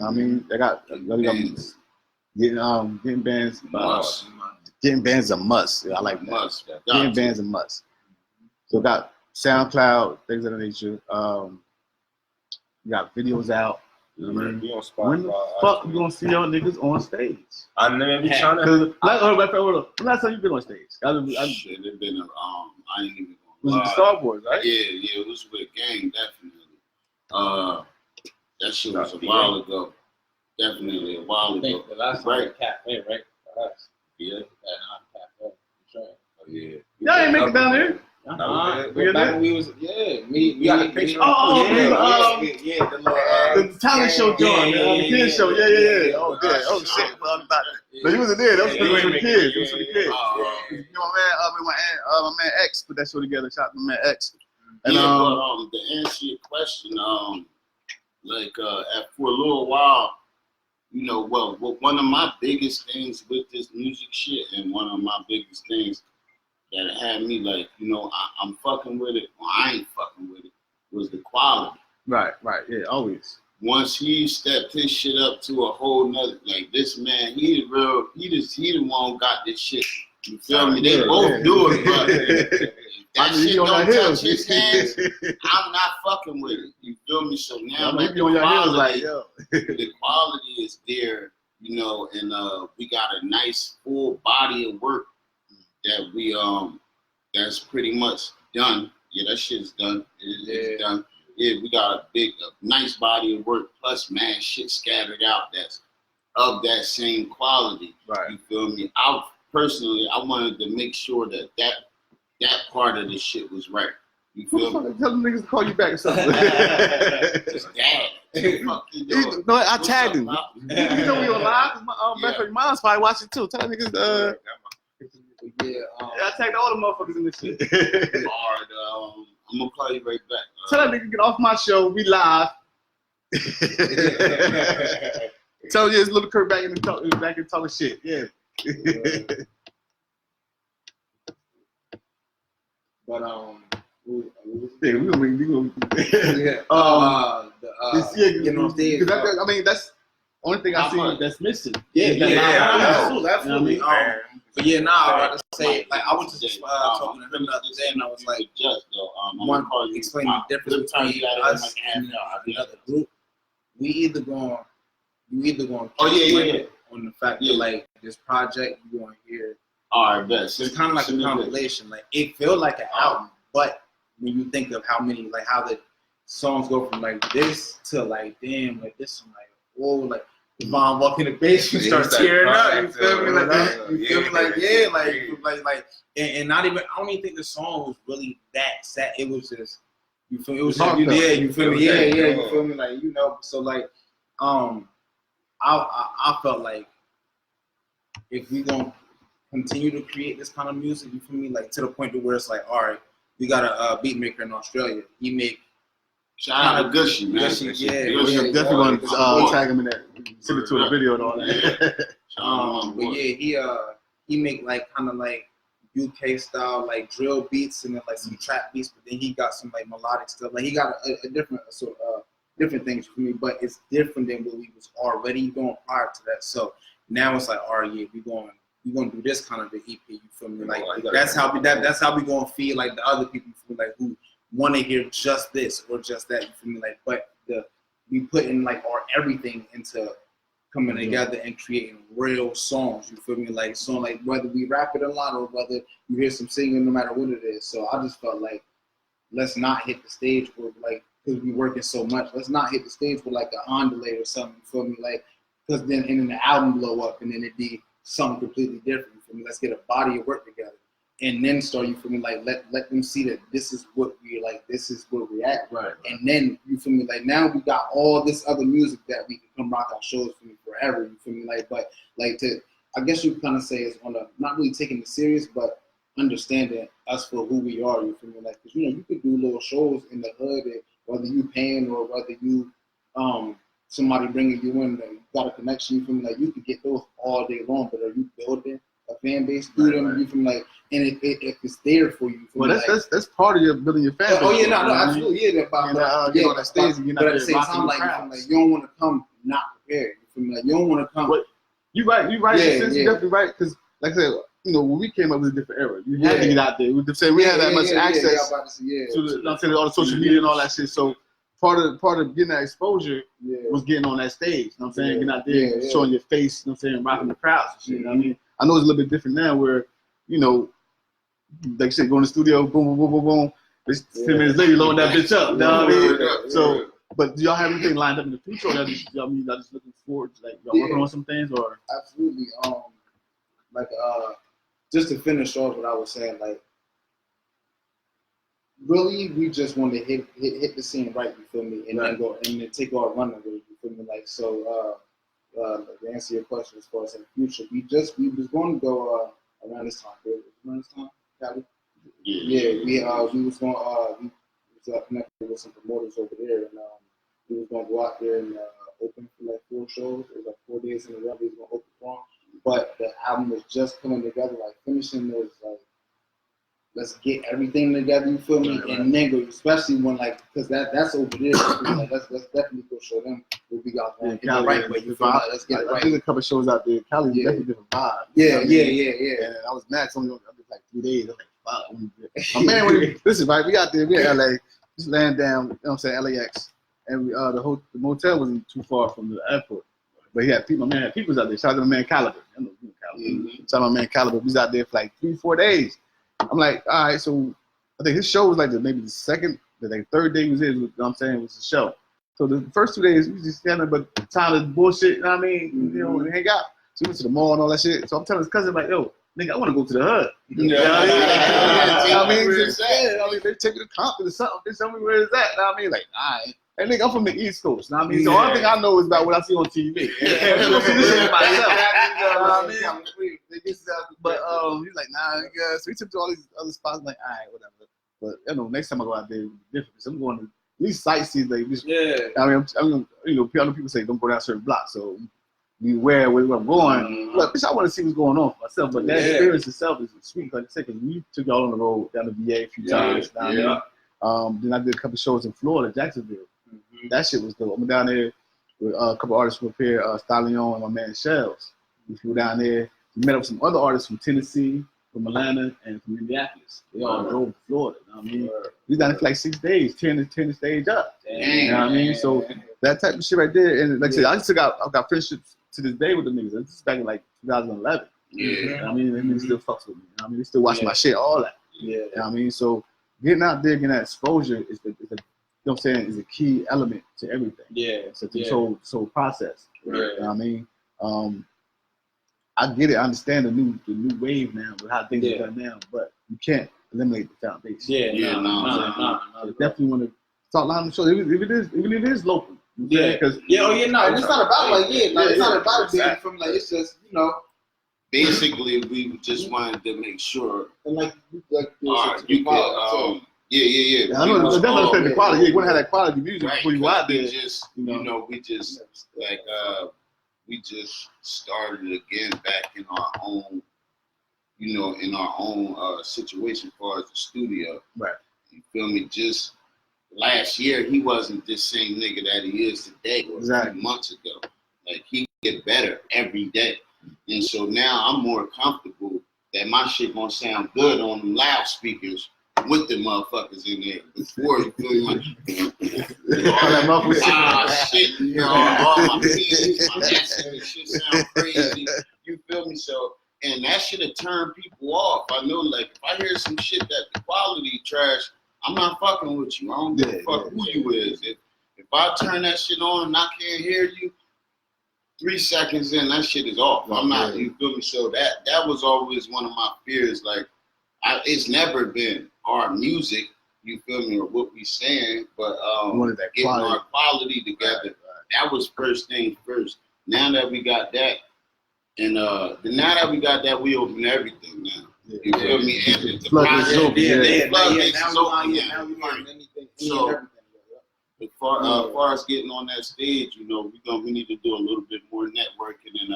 I mean, they got getting bands. Getting bands a must. I like that. Getting bands a must. So got SoundCloud, things of that nature. You got videos out. You know what I mean? Be on Spotify. When the fuck you gonna see y'all niggas on stage? I never be trying to. Hold on. Last time you been on stage? Shit, it been I ain't even was gonna it lie. Star Wars, right? Yeah, it was with Gang, definitely. That shit was a while ago. Definitely a while I think ago. the last time Right. was Cafe, right? That's Yeah. Cafe. Sure. Oh, yeah. Y'all ain't make it down here. Back when we was me got the picture. Oh, yeah, the little the talent show joint, the kids show. Yeah. Oh, yeah. Oh, shit. Well, about it. But he wasn't there. That was for the kids. It was for the kids. You know, my man X put that show together. Shout out to my man X. And yeah, but to answer your question, for a little while, you know, well, one of my biggest things with this music shit, and one of my biggest things that had me like, you know, I'm fucking with it, or I ain't fucking with it, was the quality. Right, yeah, always. Once he stepped his shit up to a whole nother, like this man, he the one who got this shit. You feel me? They both do it, but if that shit don't touch his hands, I'm not fucking with it. You feel me? So now the quality, the quality is there, you know, and we got a nice full body of work that we that's pretty much done. Yeah, that shit's done. It's done. Yeah, we got a nice body of work plus man shit scattered out that's of that same quality. Right. You feel me? Personally, I wanted to make sure that part of the shit was right. You feel me? Tell them niggas to call you back or something. Just dad. Fuck you doing? No, I tagged him. You You know we on live. My mom's probably watching too. Tell them niggas. I tagged all the motherfuckers in this shit. Alright, I'm gonna call you right back. Tell that nigga get off my show. We live. Tell you it's little Kurt back and talking shit. Yeah. But Yeah, we gonna you know, I mean, that's only thing I see that's missing. Absolutely. But yeah, I was to say, like, I was just talking to him the other day, and I was like, explaining the difference between us and another group. You either going on the fact that like this project you going to hear. All right, best. It's kind of like a compilation. Like it feel like an album, but when you think of how the songs go from like this to like damn, like this, and like whoa, like Devon walking the bass, you start tearing up. You feel me? And not even. I don't even think the song was really that sad. It was just you feel. It was just, you feel me? Yeah. You feel me? Like you know. So like, I felt like if we gonna continue to create this kind of music, you feel me? Like to the point to where it's like, all right, we got a beat maker in Australia. He make. Shout out to Gushy, man. Gushy, Definitely want to tag him in that. Send it to a video and all that. But yeah, he make like kind of like UK style like drill beats and then like some trap beats, but then he got some like melodic stuff. Like he got a different sort of different things for me, but it's different than what we was already doing prior to that. So now it's like, all right, yeah, we gonna do this kind of the EP. You feel me? Like that's how we gonna feel like the other people feel like who want to hear just this or just that. You feel me? Like, but we putting like our everything into coming together and creating real songs. You feel me? Like song, like whether we rap it a lot or whether you hear some singing, no matter what it is. So I just felt like let's not hit the stage with like because we working so much. Let's not hit the stage with like an ondulate or something. You feel me? Like because then the album blow up and then it be something completely different. You feel me? Let's get a body of work together. And then start, you feel me, like let them see that this is what we like, this is where we at. Right. And then you feel me, like now we got all this other music that we can come rock our shows for me forever. You feel me, like but like I guess you kind of say it's on a not really taking it serious, but understanding us for who we are. You feel me, like because you could do little shows in the hood, and whether you paying or whether you somebody bringing you in, and you got a connection. You feel me, like you could get those all day long, but are you building a fan base through them? Right. You feel me, like. And if it's there for you, well, that's part of your building your fan base. Oh yeah, no, absolutely, yeah. Get on that stage, and you're not. But at the same time, like you don't want to come not prepared. You feel me? Like you don't want to come. But you right. You're definitely right. Because like I said, you know, when we came up with a different era. You had to get out there. We had that much access to the, you know, all the social media and all that shit. So part of getting that exposure was getting on that stage. You know what I'm saying? Getting out there, showing your face. You know what I'm saying? Rocking the crowds and shit. You know what I mean? I know it's a little bit different now, where, you know, like I said, go in the studio, boom, boom, boom, boom, boom. 10 minutes later, you load that bitch up. You know what I mean? So, but do y'all have anything lined up in the future, or y'all just looking forward to, like, y'all working on some things, or? Absolutely. Like just to finish off what I was saying, like, really, we just want to hit the scene right, you feel me, and then go and then take our running with it, you feel me, like, so to answer your question as far as in the future, we was going to go around this time, Cali? We was going we was connected with some promoters over there, and we was going to go out there and open for like 4 shows. It was like 4 days in a row. We was going to open for them. But the album was just coming together, like finishing was like, let's get everything together, you feel me? And then go, especially when, like, because that's over there. Like, let's definitely go show them what we got going. Cali, right way, you feel me? Like, let's get it right. I did a couple shows out there. Cali was definitely different vibe. Yeah. And I was mad. Only like 3 days. I was like, fuck. My man, listen, right? We out there. We in LA. Just laying down. You know what I'm saying? LAX. And we, the motel wasn't too far from the airport. But he had people. My man had people out there. Shout out to my man Caliber. I know Caliber. Shout out to my man Caliber. We was out there for like 3-4 days. I'm like, all right, so I think his show was like maybe the second, the third day was in, you know what I'm saying, was the show. So the first 2 days, we was just standing, but time to bullshit, you know what I mean? You know, hang out. So we went to the mall and all that shit. So I'm telling his cousin, like, yo, nigga, I want to go to the hood. You know what I mean? They take me to Compton or something. They tell me where it's at. You know what I mean? Like, all right. And nigga, I'm from the East Coast. You know what I mean? So all thing I know is about what I see on TV. I'm gonna see this shit myself. You know what I mean? But he's like, nah, nigga. So he took to all these other spots. I'm like, all right, whatever. But you know, next time I go out there, it'll be different. So I'm going to at least sightsee. Like, just, I mean, I'm you know, other people say don't go down certain blocks. So be aware where I'm going. Look, bitch, I want to see what's going on for myself. But that experience itself is sweet. Like I said, because we took y'all on the road down to VA a few times. Then I did a couple shows in Florida, Jacksonville. That shit was dope. I went down there with a couple artists from up here, Stallion and my man Shells. We flew down there. We met up with some other artists from Tennessee, from Atlanta, and from Minneapolis. They all drove to Florida. You know what I mean? We was down there for like 6 days, tearing the stage up. You know what I mean? So that type of shit right there. And like I said, I got friendships to this day with the niggas. This is back in like 2011. You know what I mean? They niggas still fucks with me. You know what I mean? They still watch my shit, all that. You know what I mean? So getting out there, getting that exposure is the you know what I'm saying, is a key element to everything. It's a controlled process. You know what I mean? I get it. I understand the new wave now with how things are done now, but you can't eliminate the foundation. No. Definitely want to start lining the show, even if it is local. Because and it's not about like it's not about it being from like, it's just, you know. Basically, we just wanted to make sure. And like you could. I know it doesn't affect the quality. You want to have that quality music before you go out there. We just started again back in our own, situation as far as the studio. Right. You feel me? Just last year, he wasn't this same nigga that he is today. Or a few months ago. Like, he get better every day. And so now I'm more comfortable that my shit gonna sound good on them loudspeakers with the motherfuckers in there. Before, you feel me? Shit, you know, all my keys, my shit sound crazy. You feel me? So, and that should have turned people off. I know, like, if I hear some shit that the quality trash, I'm not fucking with you. I don't give a fuck who you is. If I turn that shit on and I can't hear you, 3 seconds in, that shit is off. I'm not, you feel me? So that was always one of my fears. Like, it's never been our music, you feel me, or what we saying, but getting our quality together. That was first things first. Now that we got that, and we open everything now. You feel me? And the process is open. So, as far as getting on that stage, you know, we need to do a little bit more networking and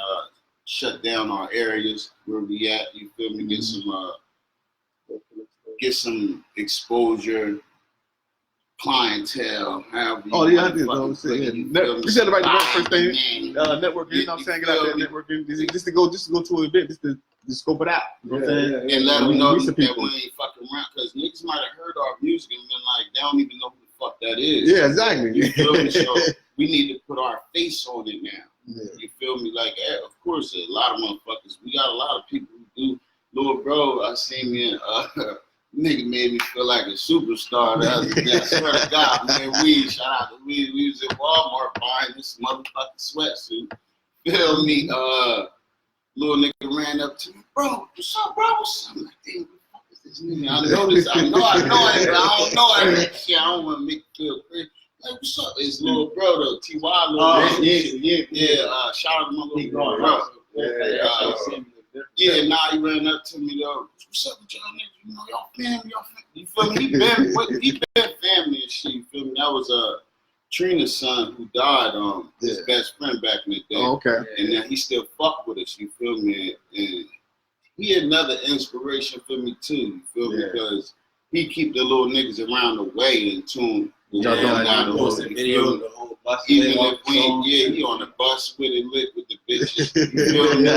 shut down our areas where we at. You feel me? Get some exposure, clientele. However you Oh yeah, I wanna did. fucking No, put it, yeah. you feel me? You said the right Supply first and thing. demand. Networking. You know what I'm saying? Get out there feel me? networking. Just to go to an event. Just to scope it out. You know what I'm saying? And let them know meet some that we people. ain't fucking around. Because niggas might have heard our music and been like, they don't even know who the fuck that is. Yeah, exactly. You feel me? So we need to put our face on it now. Yeah. You feel me? Like, of course, a lot of motherfuckers. We got a lot of people who do. Little bro, I seen me nigga made me feel like a superstar the other day. I swear to God, man, shout out to Weed. We was at Walmart buying this motherfucking sweatsuit. Feel me? Little nigga ran up to me, bro, what's up, bro? What's up? I'm like, damn, what the fuck is this nigga? I know this. I don't know that shit. I don't want to make you feel crazy. Like, what's up? It's little bro, though. T.Y. little yeah. Shout out to my little bro. Yeah, now he ran up to me though. What's up with y'all niggas? You know, y'all family. You feel me? He been family and shit. You feel me? That was Trina's son who died. His best friend back in the day. Oh, okay. And then he still fuck with us. You feel me? And he another inspiration for me too. You feel me? Because he keep the little niggas around the way in tune. Video, the whole bus. Even if we ain't, he on the bus with it, lit with the bitches. You feel me?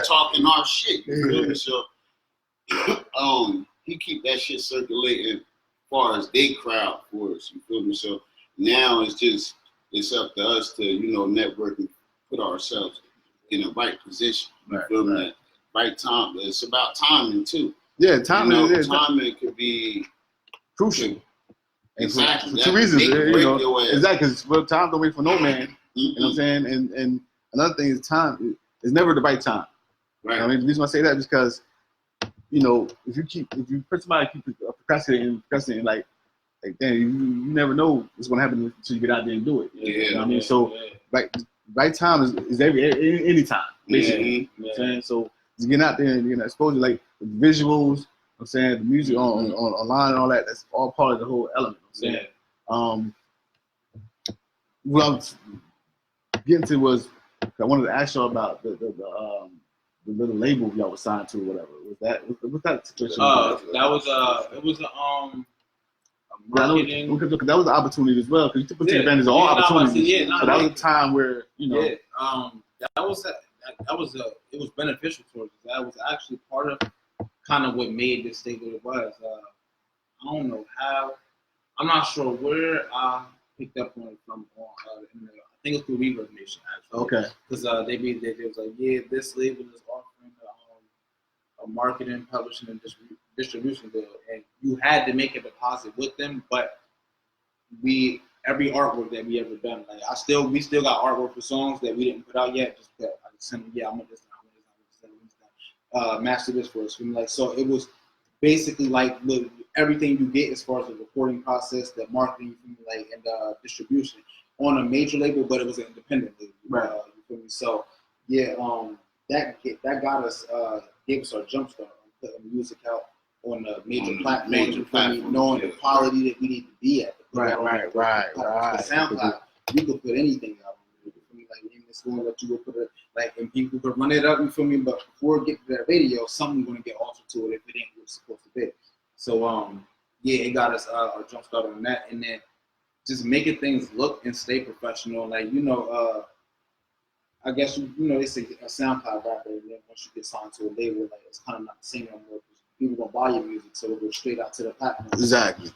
Talking our shit. You feel me? So, he keep that shit circulating as far as they crowd for us. You feel me? So now it's up to us to, network and put ourselves in the right position. You feel me? Right time. It's about timing too. Yeah, timing. Timing could be crucial. Exactly. For two reasons, exactly. Because time don't wait for no man. Mm-hmm. You know what I'm saying? And another thing is time is never the right time. Right. I mean, the reason I say that is because, if you put somebody keep procrastinating, like damn, you never know what's gonna happen until you get out there and do it. You know what I mean? So right time is any time, basically. You know what I'm saying? So just getting out there and getting exposure, like the visuals. I'm saying the music online and all that, that's all part of the whole element. I'm saying. What I was getting to was I wanted to ask y'all about the little label y'all was signed to or whatever. Was that situation? It was marketing. That was an opportunity as well because you took advantage of all opportunities. So that was a time where it was beneficial towards us. That was actually part of kind of what made this thing what it was. I don't know how. I'm not sure where I picked up on it from. I think it's through Reverb Nation actually. Okay. Because they was like, this label is offering a marketing, publishing, and distribution deal, and you had to make a deposit with them. But every artwork that we ever done, we still got artwork for songs that we didn't put out yet. Just that I just sent them, I want this. Master this for us. So it was basically like everything you get as far as the recording process, the marketing, and distribution on a major label, but it was an independent label. Right. You feel me? So that got us gave us our jump start on putting music out on a major platform, knowing the quality that we need to be at. Right. SoundCloud, you could put anything out. It's going to let you put it and people could run it up, you feel me? But before it get to that radio, something's going to get altered to it if it ain't what it's supposed to be. So it got us a jump start on that, and then just making things look and stay professional. I guess they say a SoundCloud rapper, and then once you get signed to a label, it's kind of not the same no more because people gonna buy your music, so it goes straight out to the platform. Exactly.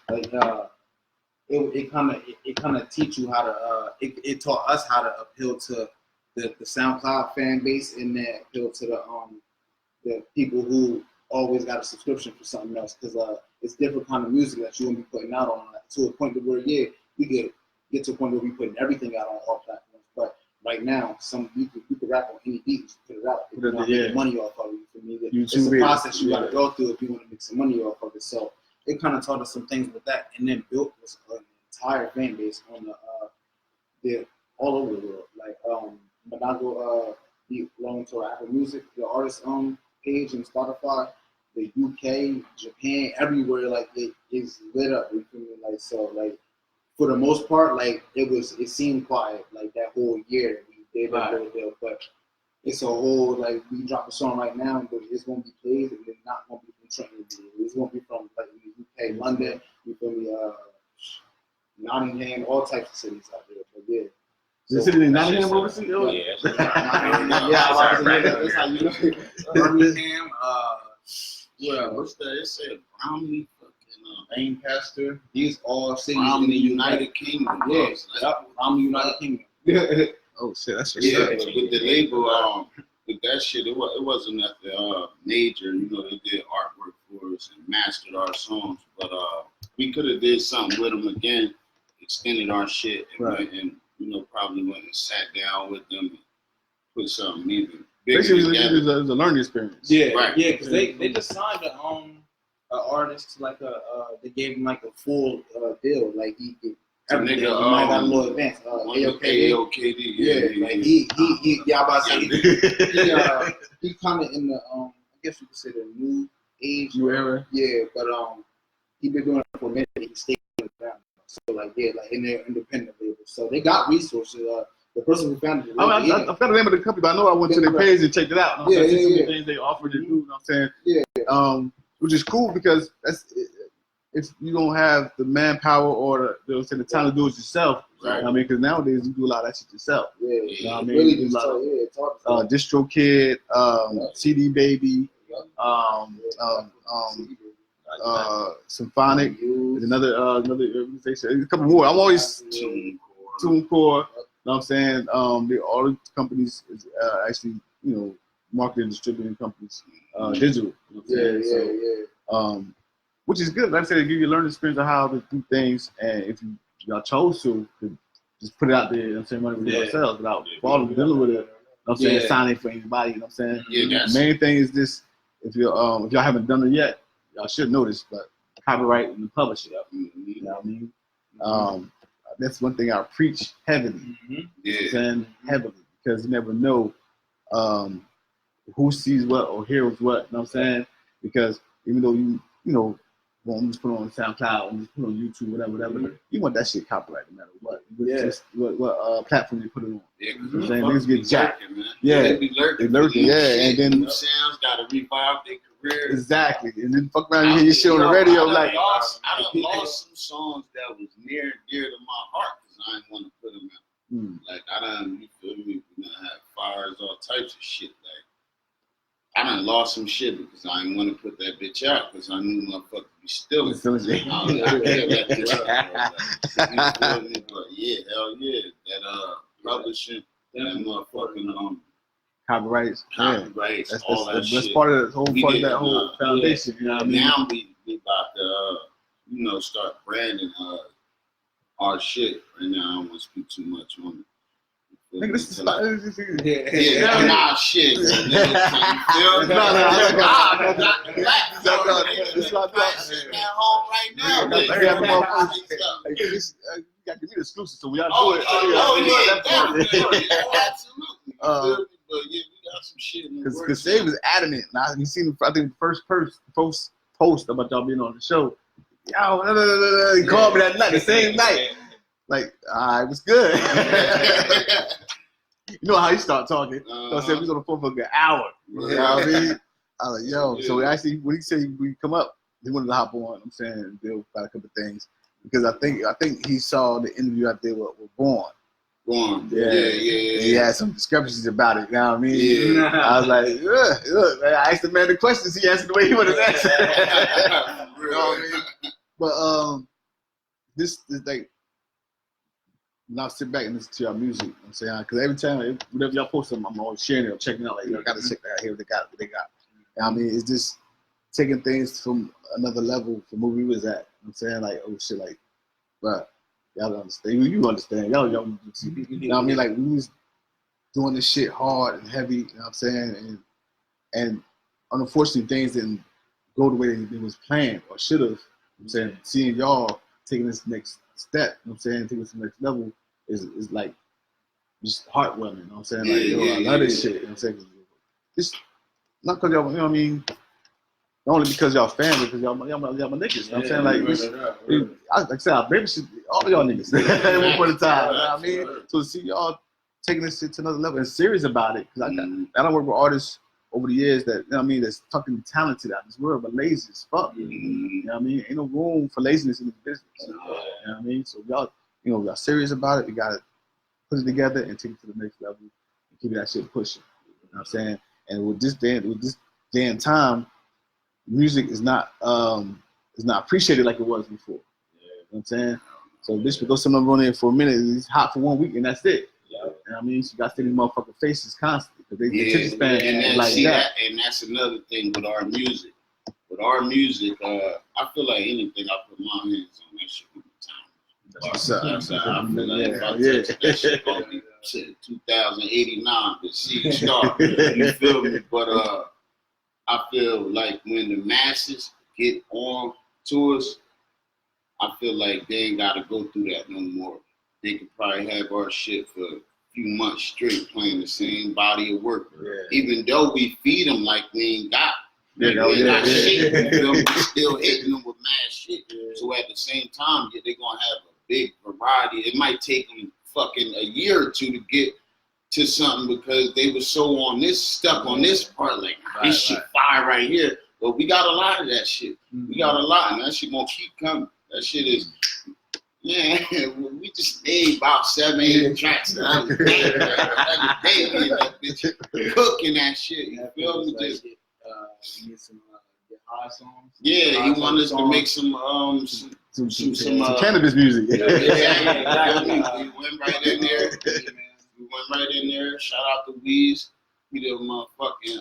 It kind of teach you how to. It taught us how to appeal to the SoundCloud fan base, and then appeal to the people who always got a subscription for something else, because it's different kind of music that you gonna be putting out on to a point where we could get to a point where we putting everything out on all platforms. But right now, you could rap on any beat, put it out. If you want to make money off of it, for me, it's a process you got to go through if you want to make some money off of it. So it kind of taught us some things with that, and then built an entire fan base on all over the world. When I go belong to our Apple Music, the artist page and Spotify, the UK, Japan, everywhere, it is lit up. You feel me? For the most part, it seemed quiet that whole year that we did that little deal, but it's a whole we drop a song right now, but it's gonna be played and it's not gonna be from Trenton. It's gonna be from the UK, London. You feel me? Nottingham, all types of cities out there. But yeah. The city in Nottingham, overseas? Yeah. Yeah, that's how you know. Birmingham, What's that? It said Bromley, fucking Lancaster. These all cities in Bromley, the United Kingdom. Yeah, Like, Bromley, United Kingdom. Oh shit, that's what's yeah, up. but with the label, with that shit, it wasn't at the major. You know, they did artwork for us and mastered our songs, but we could have did something with them again, extended our shit, and, Right. and you know, probably went and sat down with them and put something even bigger Basically, together. it was a learning experience. Yeah, Right. yeah, because they just signed an artist to like they gave him like a full deal, like he everything. Nigga, He might got a little advance. AOKD, Yeah, like he y'all about to say he kind of in the I guess you could say the new age. New era. Yeah, but he been doing it for a minute. He stayed down. So like yeah, like in their independent label. So they got resources. The person who founded it. I forgot the name of the company, but I know I went to their page and checked it out. Yeah, some of the yeah. things they offered to do. You know what I'm saying? Yeah. Which is cool because that's if you don't have the manpower or the time to do it yourself. Right. I mean, because nowadays you do a lot of that shit yourself. Yeah, You know what I mean? really You do a just lot of, it's hard to Distro Kid, CD Baby, Symphonic, there's another organization, a couple more. I'm always TuneCore. You know what I'm saying? All the companies is actually, you know, marketing and distributing companies, digital. You know what I'm saying? So, which is good. Like I said, it gives you a learning experience of how to do things, and if y'all chose to, could just put it out there. You know what I'm saying? Money with yourselves without dealing with it. You know what I'm saying? Signing for anybody. You know what I'm saying? Yeah, the main thing is this: if y'all haven't done it yet, y'all should know this, but copyright and publish it. You know what I mean? That's one thing I preach heavily. Saying heavily, because you never know who sees what or hears what. You know what I'm saying? Because even though you know, won't just put it on SoundCloud and just put it on YouTube, whatever. You want that shit copyrighted no matter what. Just what platform you put it on. Yeah, You know what I'm saying? Niggas get jacked. Yeah, they be lurking. And then new sounds gotta revive their career. Exactly, and then fuck around and hear your shit on the radio I like. done lost some songs that was near and dear to my heart because I didn't want to put them out. Like I done, you feel me? We done had fires, all types of shit. Like I done lost some shit because I didn't want to put that bitch out because I knew motherfucker be stealing. I can't let this out. You feel me? But yeah, hell yeah, that publishing, that motherfucking Copyrights, that's all that shit. That's part of that whole foundation. You know what I mean? Now we about to, you know, start branding our shit. Right now, I don't want to speak too much on it. Nigga, this is nah, shit. It's at home right now. You got to give me the exclusive, so we all do it. Absolutely. But yeah, we got some shit in the works. Because Dave was adamant. Now you seen, I think the first post about y'all being on the show. Yo, he called me that night, the same night. Like, it was good. You know how he started talking. So I said we was on the phone for like an hour. You know what I mean? I was like, yo. So actually, when he said we come up, he wanted to hop on. I'm saying, deal about a couple of things because I think he saw the interview out there with Born. Yeah. He had some discrepancies about it. You know what I mean? Yeah. I was like, look, man, I asked the man the questions. He answered the way he wanted to answer. You know what I mean? But this like. Now sit back and listen to your music. You know what I'm saying, because every time, whatever y'all post them, I'm always sharing it or checking out. Like, I gotta check that out. Hear what they got. You know what I mean, it's just taking things from another level from where we was at. You know what I'm saying, like, oh shit, like, but y'all don't understand. You understand? Y'all, you know what I mean? Like, we was doing this shit hard and heavy. You know what I'm saying? And unfortunately, things didn't go the way they was planned or should have. You know what I'm saying, seeing y'all taking this next step, you know what I'm saying, taking this to the next level is like just heartwarming, you know what I'm saying? Like, I love this shit, you know what I'm saying? Just not because y'all, you know what I mean? Not only because y'all family, because y'all my niggas, you know what I'm saying? Like, like I said, I babysit all of y'all niggas at one point in time, you know what I mean? So to see y'all taking this shit to another level and serious about it, because I don't work with artists over the years that, you know what I mean, that's fucking talented out in this world, but lazy as fuck. You know what I mean? Ain't no room for laziness in this business. You know You know what I mean? So y'all, y'all serious about it. We gotta put it together and take it to the next level and keep that shit pushing. You know what I'm saying? And with this day and time, music is not appreciated like it was before. You know what I'm saying? So this would go someone run in for a minute, it's hot for 1 week, and that's it. You know what I mean? So you got to see these motherfucking faces constantly because they attention span and like that. And that's another thing with our music. With our music, I feel like anything I put my hands on, that shit will be time. What's up? I feel like if I touch that shit gonna be 2089, the Siegstar. You feel me? But I feel like when the masses get on to us, I feel like they ain't gotta go through that no more. They could probably have our shit for a few months straight playing the same body of work. Yeah. Even though we feed them like we ain't got. Shit, you feel me? Still hitting them with mad shit. Yeah. So at the same time, they're gonna have a big variety. It might take them fucking a year or two to get to something because they were so stuck on this part, like this shit fire right here. But we got a lot of that shit. We got a lot, and that shit gonna keep coming. That shit is, we just made about 7-8 tracks. Every day we in that bitch cooking that shit. You feel me? Just get some high songs. Yeah, he wanted us to make some cannabis music. We went right in there. Shout out to Weez. He the motherfucking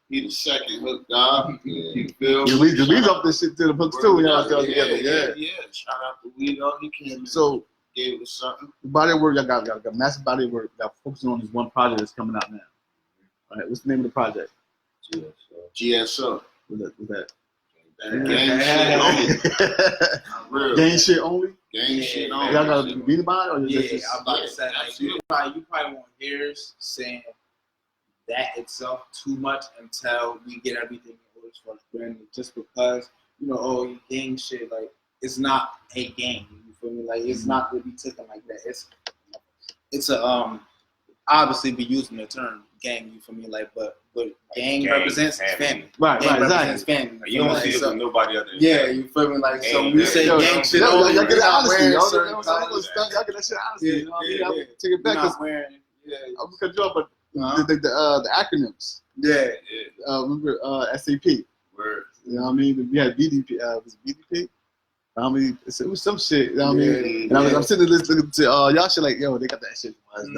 he the second hook guy. You feel me? Weez up this shit to the hooks too. Y'all together. Yeah. Shout out to Weez. He came in. So gave us something. The body of work, y'all got massive body of work. Y'all focusing on this one project that's coming out now. All right, what's the name of the project? GSO. What's that? Gang shit only. Gang shit only? Gang shit only. Y'all got to beat about it? Or just I'm about to say, like, you probably won't hear us saying that itself too much until we get everything in order as far as branding. Just because, gang shit, like, it's not a gang. You feel me? Like, it's not going to be taken like that. It's a, obviously be using the term gang, you feel me? Like, but gang represents family. Right, represents exactly. Family. You don't see it with nobody other than yeah, you feel me? Like, so when we say gang shit, y'all get it honestly. Y'all get get that shit honestly. You know what I mean? I'll take it back because I'm gonna cut you off, but the acronyms. Yeah. Remember SAP. Word. You know what I mean? We had BDP. Was it BDP? I mean, it was some shit. You know what I mean? And I'm sitting there listening to y'all shit like, yo, they got that shit. It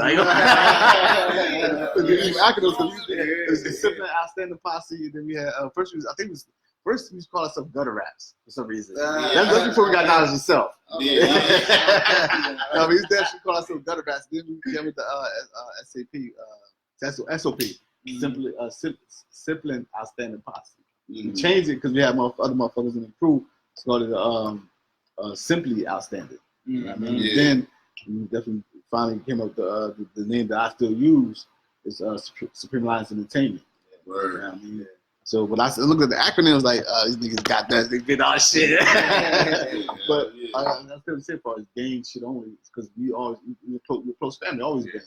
was Simple Outstanding Posse. And then we had first we used to call ourselves gutter rats for some reason. That's before we got knowledge itself. We used to actually call ourselves gutter rats. Then we came with the SAP, SOP, Simple and Outstanding Posse. We changed it because we had other motherfuckers in the crew. It's called Simply Outstanding. You know what I mean? Yeah. Then we definitely finally came up with the name that I still use is Supreme Alliance Entertainment. Word. You know what I mean? So when I looked at the acronyms, like these niggas got that, they did all shit. But that's the same part. It's gang shit only because we're close family, always been.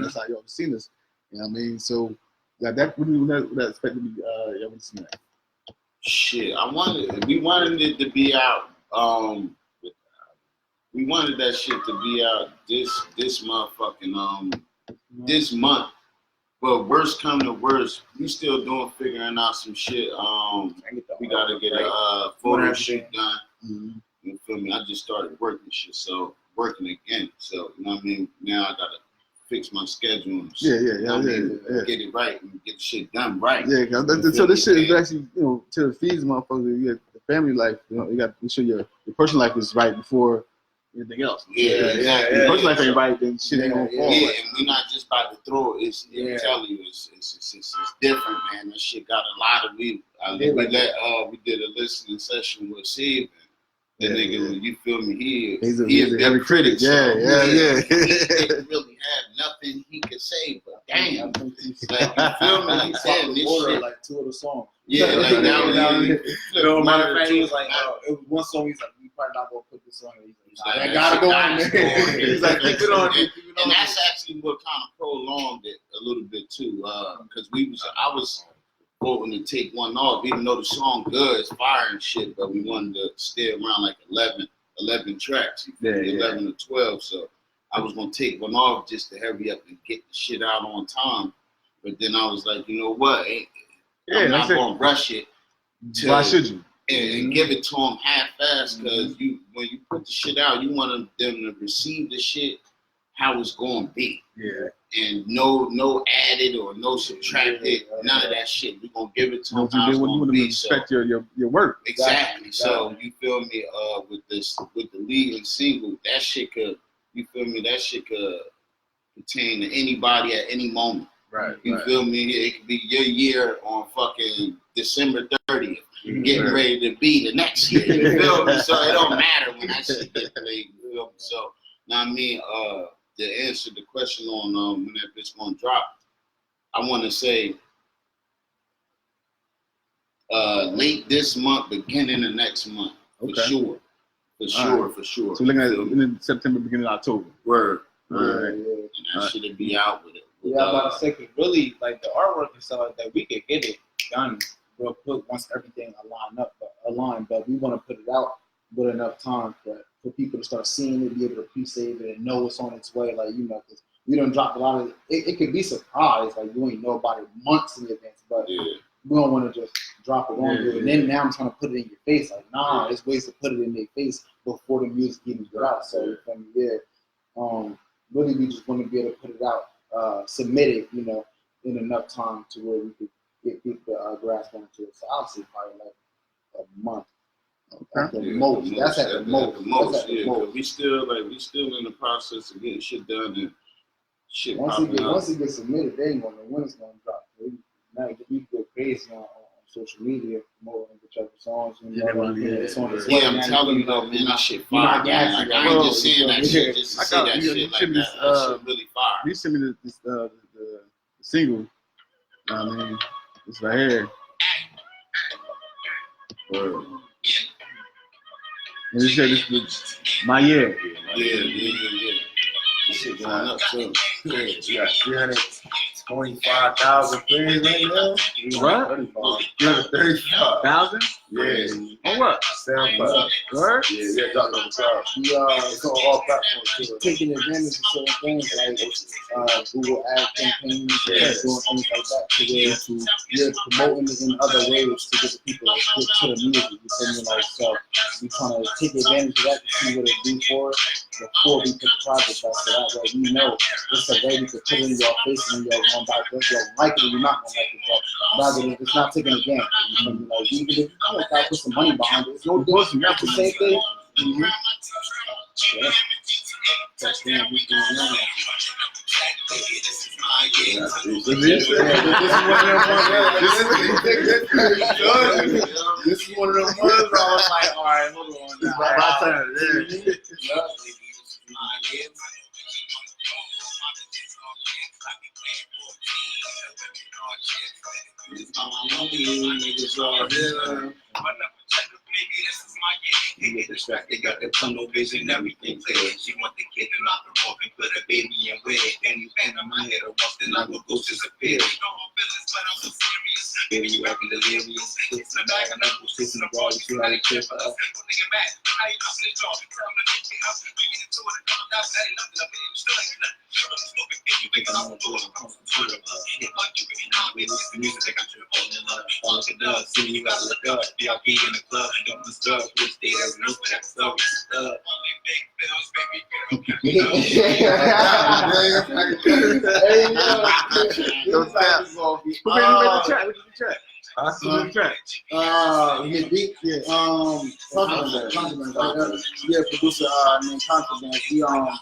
That's how you always seen us. You know what I mean? So that would expect to be everything. Shit, we wanted it to be out. We wanted that shit to be out this motherfucking this month. But worst come to worst, we still figuring out some shit. We gotta get a photo shoot done. Mm-hmm. You feel me? I just started working working again. So you know what I mean? Now I gotta fix my schedule and shit. Yeah. Get it right and get the shit done right. Yeah, so this shit is actually, to feed motherfuckers. You got the family life, you got to make sure your personal life is right before anything else. Your personal life ain't right, then shit ain't gonna fall. Yeah, and we're not just about to throw it. I'm telling you, it's different, man. That shit got a lot of we did a listening session with Steve. That nigga, you feel me? He's a heavy critic. Yeah. He didn't really have nothing he could say, but damn, like, you feel me? He said this shit like two of the songs. Yeah, like now matter of fact, he was like, it was one song. He's like, we probably not gonna put this on. I gotta go on there. He's like, keep it on. And that's actually what kind of prolonged it a little bit too, because I was voting to take one off, even though the song good, it's fire and shit, but we wanted to stay around like 11 11 tracks, 11 or 12. So I was gonna take one off just to hurry up and get the shit out on time. But then I was like, you know what? I'm not gonna rush it. Why should you? And give it to them half-assed, because when you put the shit out, you want them to receive the shit how it's gonna be. Yeah. And no added or no subtracted, none of that shit. We're gonna give it to them how it's gonna be. Respect your work. Exactly. So you feel me? With the lead and single, that shit could, you feel me? That shit could pertain to anybody at any moment. Right. You feel me? It could be your year on fucking December 30th. Getting ready to be the next year. You feel me? So it don't matter when that shit get played. You feel me? So now I mean, to answer the question on when that bitch gonna drop, I want to say late this month, beginning of next month, for sure. For sure. So we're looking at in September, beginning of October. Word. All right. And that should be out with it. Yeah, I'm about to say, cause really, like the artwork and stuff like that, we could get it done real quick once everything aligned. But we want to put it out with enough time for people to start seeing it, be able to pre-save it, and know it's on its way. Like, you know, because we done dropped a lot of it. It could be surprised, like you ain't know about it months in advance, but we don't want to just drop it on you. And then now I'm trying to put it in your face. Like, nah, there's ways to put it in their face before the music even get out. So really, we just want to be able to put it out, submit it, you know, in enough time to where we could get the grasp onto it. So I'll say probably like a month. At the most. That's at the most. We still in the process of getting shit done and shit. Once it gets submitted, they ain't gonna know when it's gonna drop. Now we go crazy on social media, promoting each other's songs. It's on its way. I'm telling you though, man, that shit fire. Like, I ain't just saying that shit just to say that shit like that. That shit really fire. You sent me the single. I mean, it's right here. And it said this was my year. Yeah. This shit going up too. Yeah, you got 325,000 plays right now. What? 335,000? Yeah. On what? SoundCloud. Word? Yeah, drop on the cloud. It's on all platforms too. Taking advantage of certain things like Google ad campaigns, doing things like that to where you're promoting it in other ways to get the people to get to the music. You feel me? Like, so we trying to take advantage of that to see what it do for us before we put the project out. So that way we know it's a way we can put it in your face and you're going to like this, you're like it or you're not going to like it. But rather than it's not taking a gamble. You feel me? Like, even if you don't got to put some money behind it, it's no different. You got the same thing. Yeah. That's the thing we doing now. This is one of them ones where I was like, all right, hold on. This is my turn. They get distracted, got the tunnel vision, everything clear. She want the kid to lock her off and put a baby in wed. Anything in my head, or once then I go ghost disappear. Baby, you acting delirious. It's in the bag, and I'm in the ball. You see how they care for us. See, you gotta look up. BRP in the club, and don't disturb. Which day there's no for that story. Only big bills, baby girl. Producer named Contraband.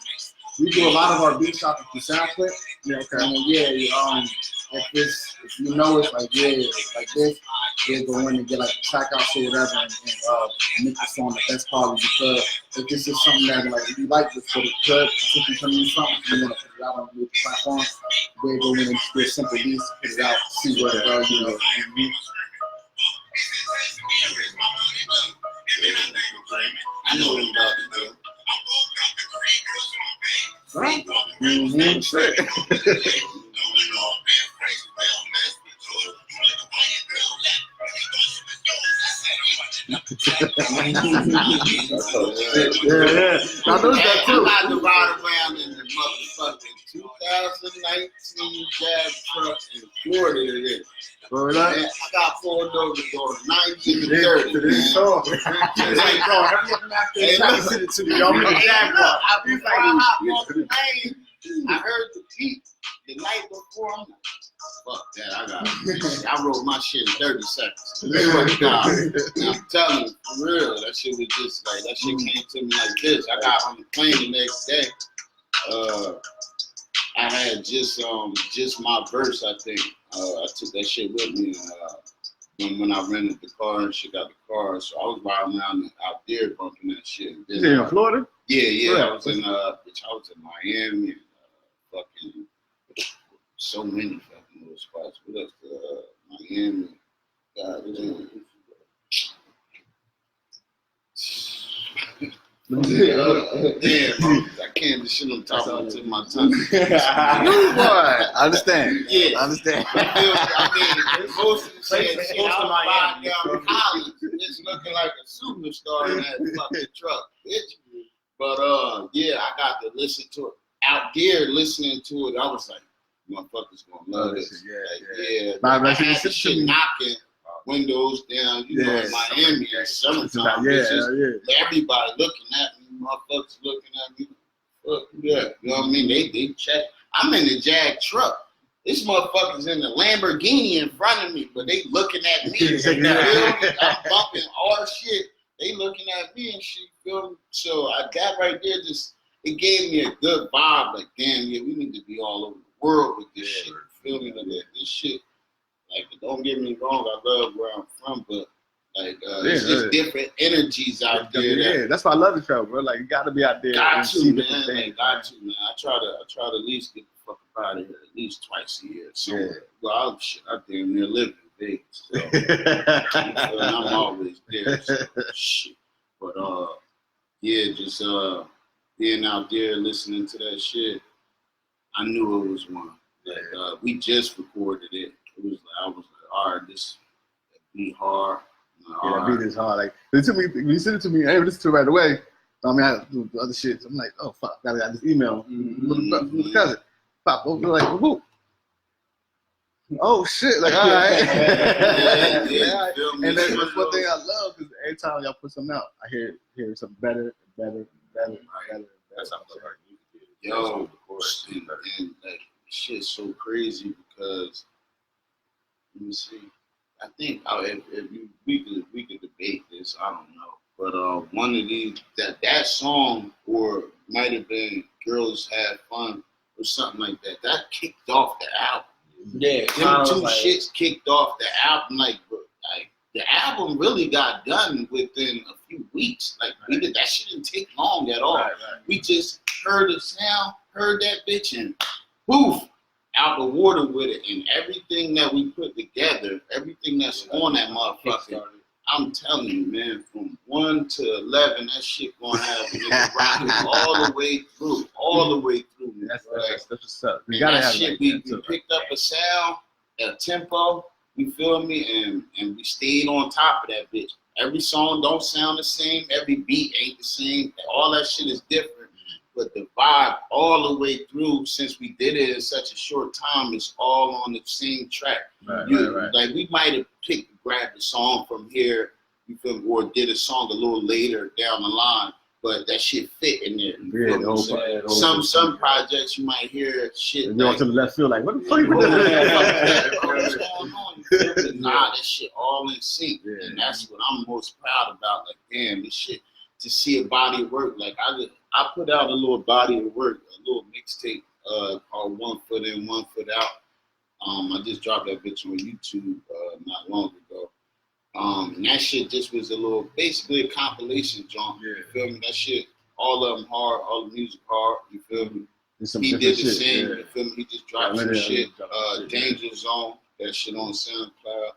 We do a lot of our beat shopping through SoundClick. If you know it's like like this, they go in and get like the track out or whatever and make the song the best quality, because if this is something that like if you like this for the club, if you come in something you want to put it out on the platform, they go in and do a simple beats, put it out, see where it goes, you know. I know what I'm about to do. Right? Yeah. I noticed that I too. got to ride around in the motherfucking 2019 Jag truck in Florida today. Word up. Man, I got pulled over doing 90 and Yeah, 30. to this song. Hey, Hey, send it to me. Y'all make Hey, a Jaguar. look, before I hopped off the plane, I heard the beat the night before. I'm like, fuck that. I wrote my shit in 30 seconds. I'm telling you, for real, that shit was just like, that shit came to me like this. I got on the plane the next day. I had just my verse, I think. I took that shit with me when I rented the car and shit got the car. So I was riding around out there bumping that shit. You in Florida? Yeah. I was in Miami and fucking so many fucking little spots. What else? Miami. God, damn, I can't do shit on top of it to my tongue. I understand. Yeah. I understand. I mean, most of the shit I was riding down college, it's looking like a superstar in that fucking truck, bitch. But yeah, I got to listen to it out there. Listening to it, I was like, motherfuckers gonna love this. Yeah. I had the shit knocking windows down, you know, in Miami in summertime. Everybody looking at me, motherfuckers looking at me. Fuck yeah, you know what I mean? They check. I'm in the Jag truck. This motherfucker's in the Lamborghini in front of me, but they looking at me. You feel me? I'm bumping all shit. They looking at me and shit. Feel me? So that right there it gave me a good vibe. Like, damn, yeah, we need to be all over the world with this shit. Feel me? Like, this shit. Like, don't get me wrong, I love where I'm from, but like, it's just different energies out there. Yeah, that's why I love the show, bro. Like, you gotta be out there. Got and to, see man. different things, Got to, man. I try to at least get the fuck up out of here at least twice a year. So, well, I damn near live in Vegas. So, I'm always there. So, shit. But yeah, just being out there listening to that shit, I knew it was one. Like, we just recorded it. It was like, I was like, all right, this beat hard. That beat is hard. Like, it took me, when you sent it to me, I didn't listen to it right away. I mean, I had to do the other shit. So I'm like, oh, fuck. I got this email from the cousin. Pop over, like, whoop. Oh, shit. Like, all right. And then one thing I love is every time y'all put something out, I hear something better. That's how I like music. Yo, and like, shit's so crazy because, let me see. I think if we could debate this. I don't know, but one of these that song or might have been "Girls Have Fun" or something like that. That kicked off the album. Yeah, them two shits kicked off the album. Like the album really got done within a few weeks. Like we did that shit didn't take long at all. We just heard the sound, heard that bitch, and poof. Out the water with it, and everything that we put together, everything that's on that motherfucker, I'm telling you, man, from 1 to 11, that shit gonna have a nigga rocking all the way through, man. That's what's up. We gotta have shit. We picked up a sound, a tempo, you feel me, and we stayed on top of that bitch. Every song don't sound the same, every beat ain't the same, all that shit is different. But the vibe all the way through, since we did it in such a short time, it's all on the same track. Right. Like we might have grabbed a song from here, you feel me, or did a song a little later down the line, but that shit fit in there. Some projects you might hear shit. You go to the left field, like, what the fuck you doing? What's going on? Nah, that shit all in sync, and that's what I'm most proud about. Like, damn, this shit. To see a body of work, like I put out a little body of work, a little mixtape called 1 Foot In, 1 Foot Out. I just dropped that bitch on YouTube not long ago. And that shit just was a little, basically a compilation joint. You feel me? That shit, all of them hard, all the music hard. You feel me? He did the same. You feel me? He just dropped some shit. Danger Zone, that shit on SoundCloud.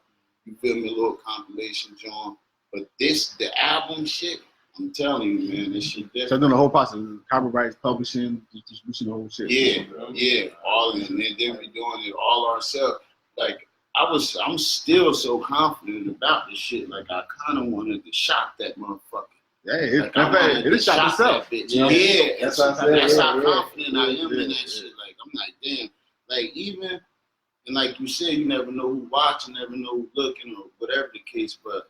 You feel me? A little compilation joint. But the album shit. I'm telling you, man, this shit different. So doing the whole process, copyrights, publishing, distribution, the whole shit. Yeah, all of it. And then we doing it all ourselves. Like I'm still so confident about this shit. Like I kind of wanted to shock that motherfucker. Hey, Like, I wanna it shot shot itself. that bitch. You know? Yeah, That's what I said. that's how Yeah, confident I am yeah, in that yeah. shit. Like, I'm like, damn. Like, even, and like you said, you never know who watching, never know who looking, or whatever the case. But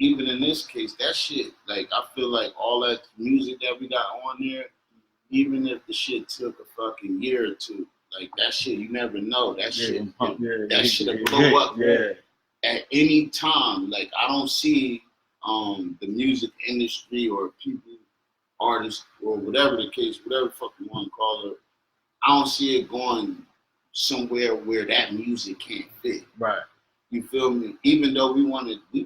even in this case, that shit, like, I feel like all that music that we got on there, even if the shit took a fucking year or two, like, that shit, you never know. That shit, that shit'll blow up at any time. Like, I don't see the music industry or people, artists, or whatever the case, whatever the fuck you want to call it, I don't see it going somewhere where that music can't fit. Right. You feel me? Even though we want it to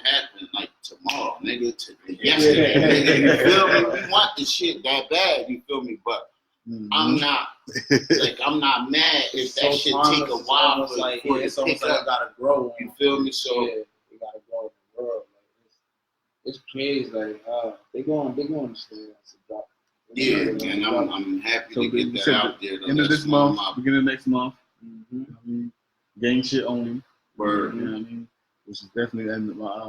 happen like tomorrow, nigga, yesterday, nigga. You feel me? We want the shit that bad. You feel me? But I'm not mad if that shit take a while for it to it's almost pick like up. it gotta grow. You feel me? So Yeah, it gotta grow in the world. Like, it's crazy. Like they going to stay. yeah, man, I'm happy So to you get said that out there. Though. End of That's this month, my beginning of next month. Mm-hmm. I mean, gang shit only. word. You know what I mean? Which is definitely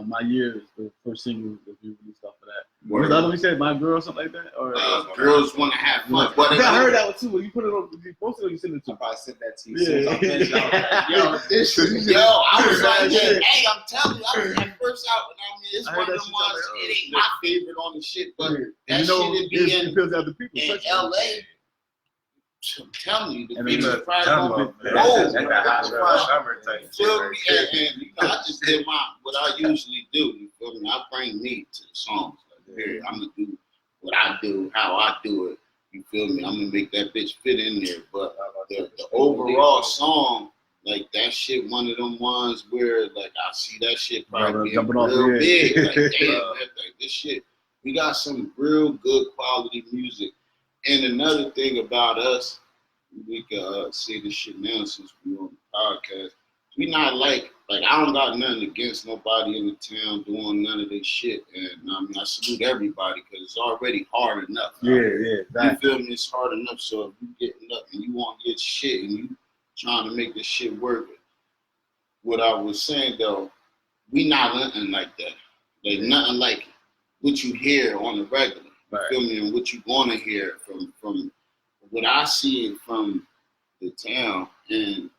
my year is the first single that we released off of that. Word. Was the other one you said, My Girl, or something like that? Or Girls want to have fun. But I heard that one too. When you put it on, you posted it, or you sent it to I me. probably sent that to you. Yeah. yo, this shit, yo, I was like, hey, I'm telling you, I was at first out, and I mean, it's I one heard of that them shit ones. like, It ain't my favorite on the shit, but that you know, shit be it appeals to other people. in LA. I'm telling you, the And bitches then probably Tell gonna them, be, man. whoa, That's that hot girl summer type shit. feel me? Right? And you know, I just did what I usually do. You feel me? I bring me to the songs. Like, here, I'm gonna do what I do, how I do it. You feel me? I'm gonna make that bitch fit in there. But the overall song, like that shit, one of them ones where like I see that shit probably being real big. Like, damn, like this shit. We got some real good quality music. And another thing about us, we can say this shit now since we're on the podcast. We not like I don't got nothing against nobody in the town doing none of this shit. And I mean, I salute everybody because it's already hard enough. Yeah. You feel me? It's hard enough. So if you getting up and you want to get shit and you trying to make this shit work, what I was saying though, we not nothing like that. Like nothing like what you hear on the regular. You feel me? And what you want to hear from what I see from the town, and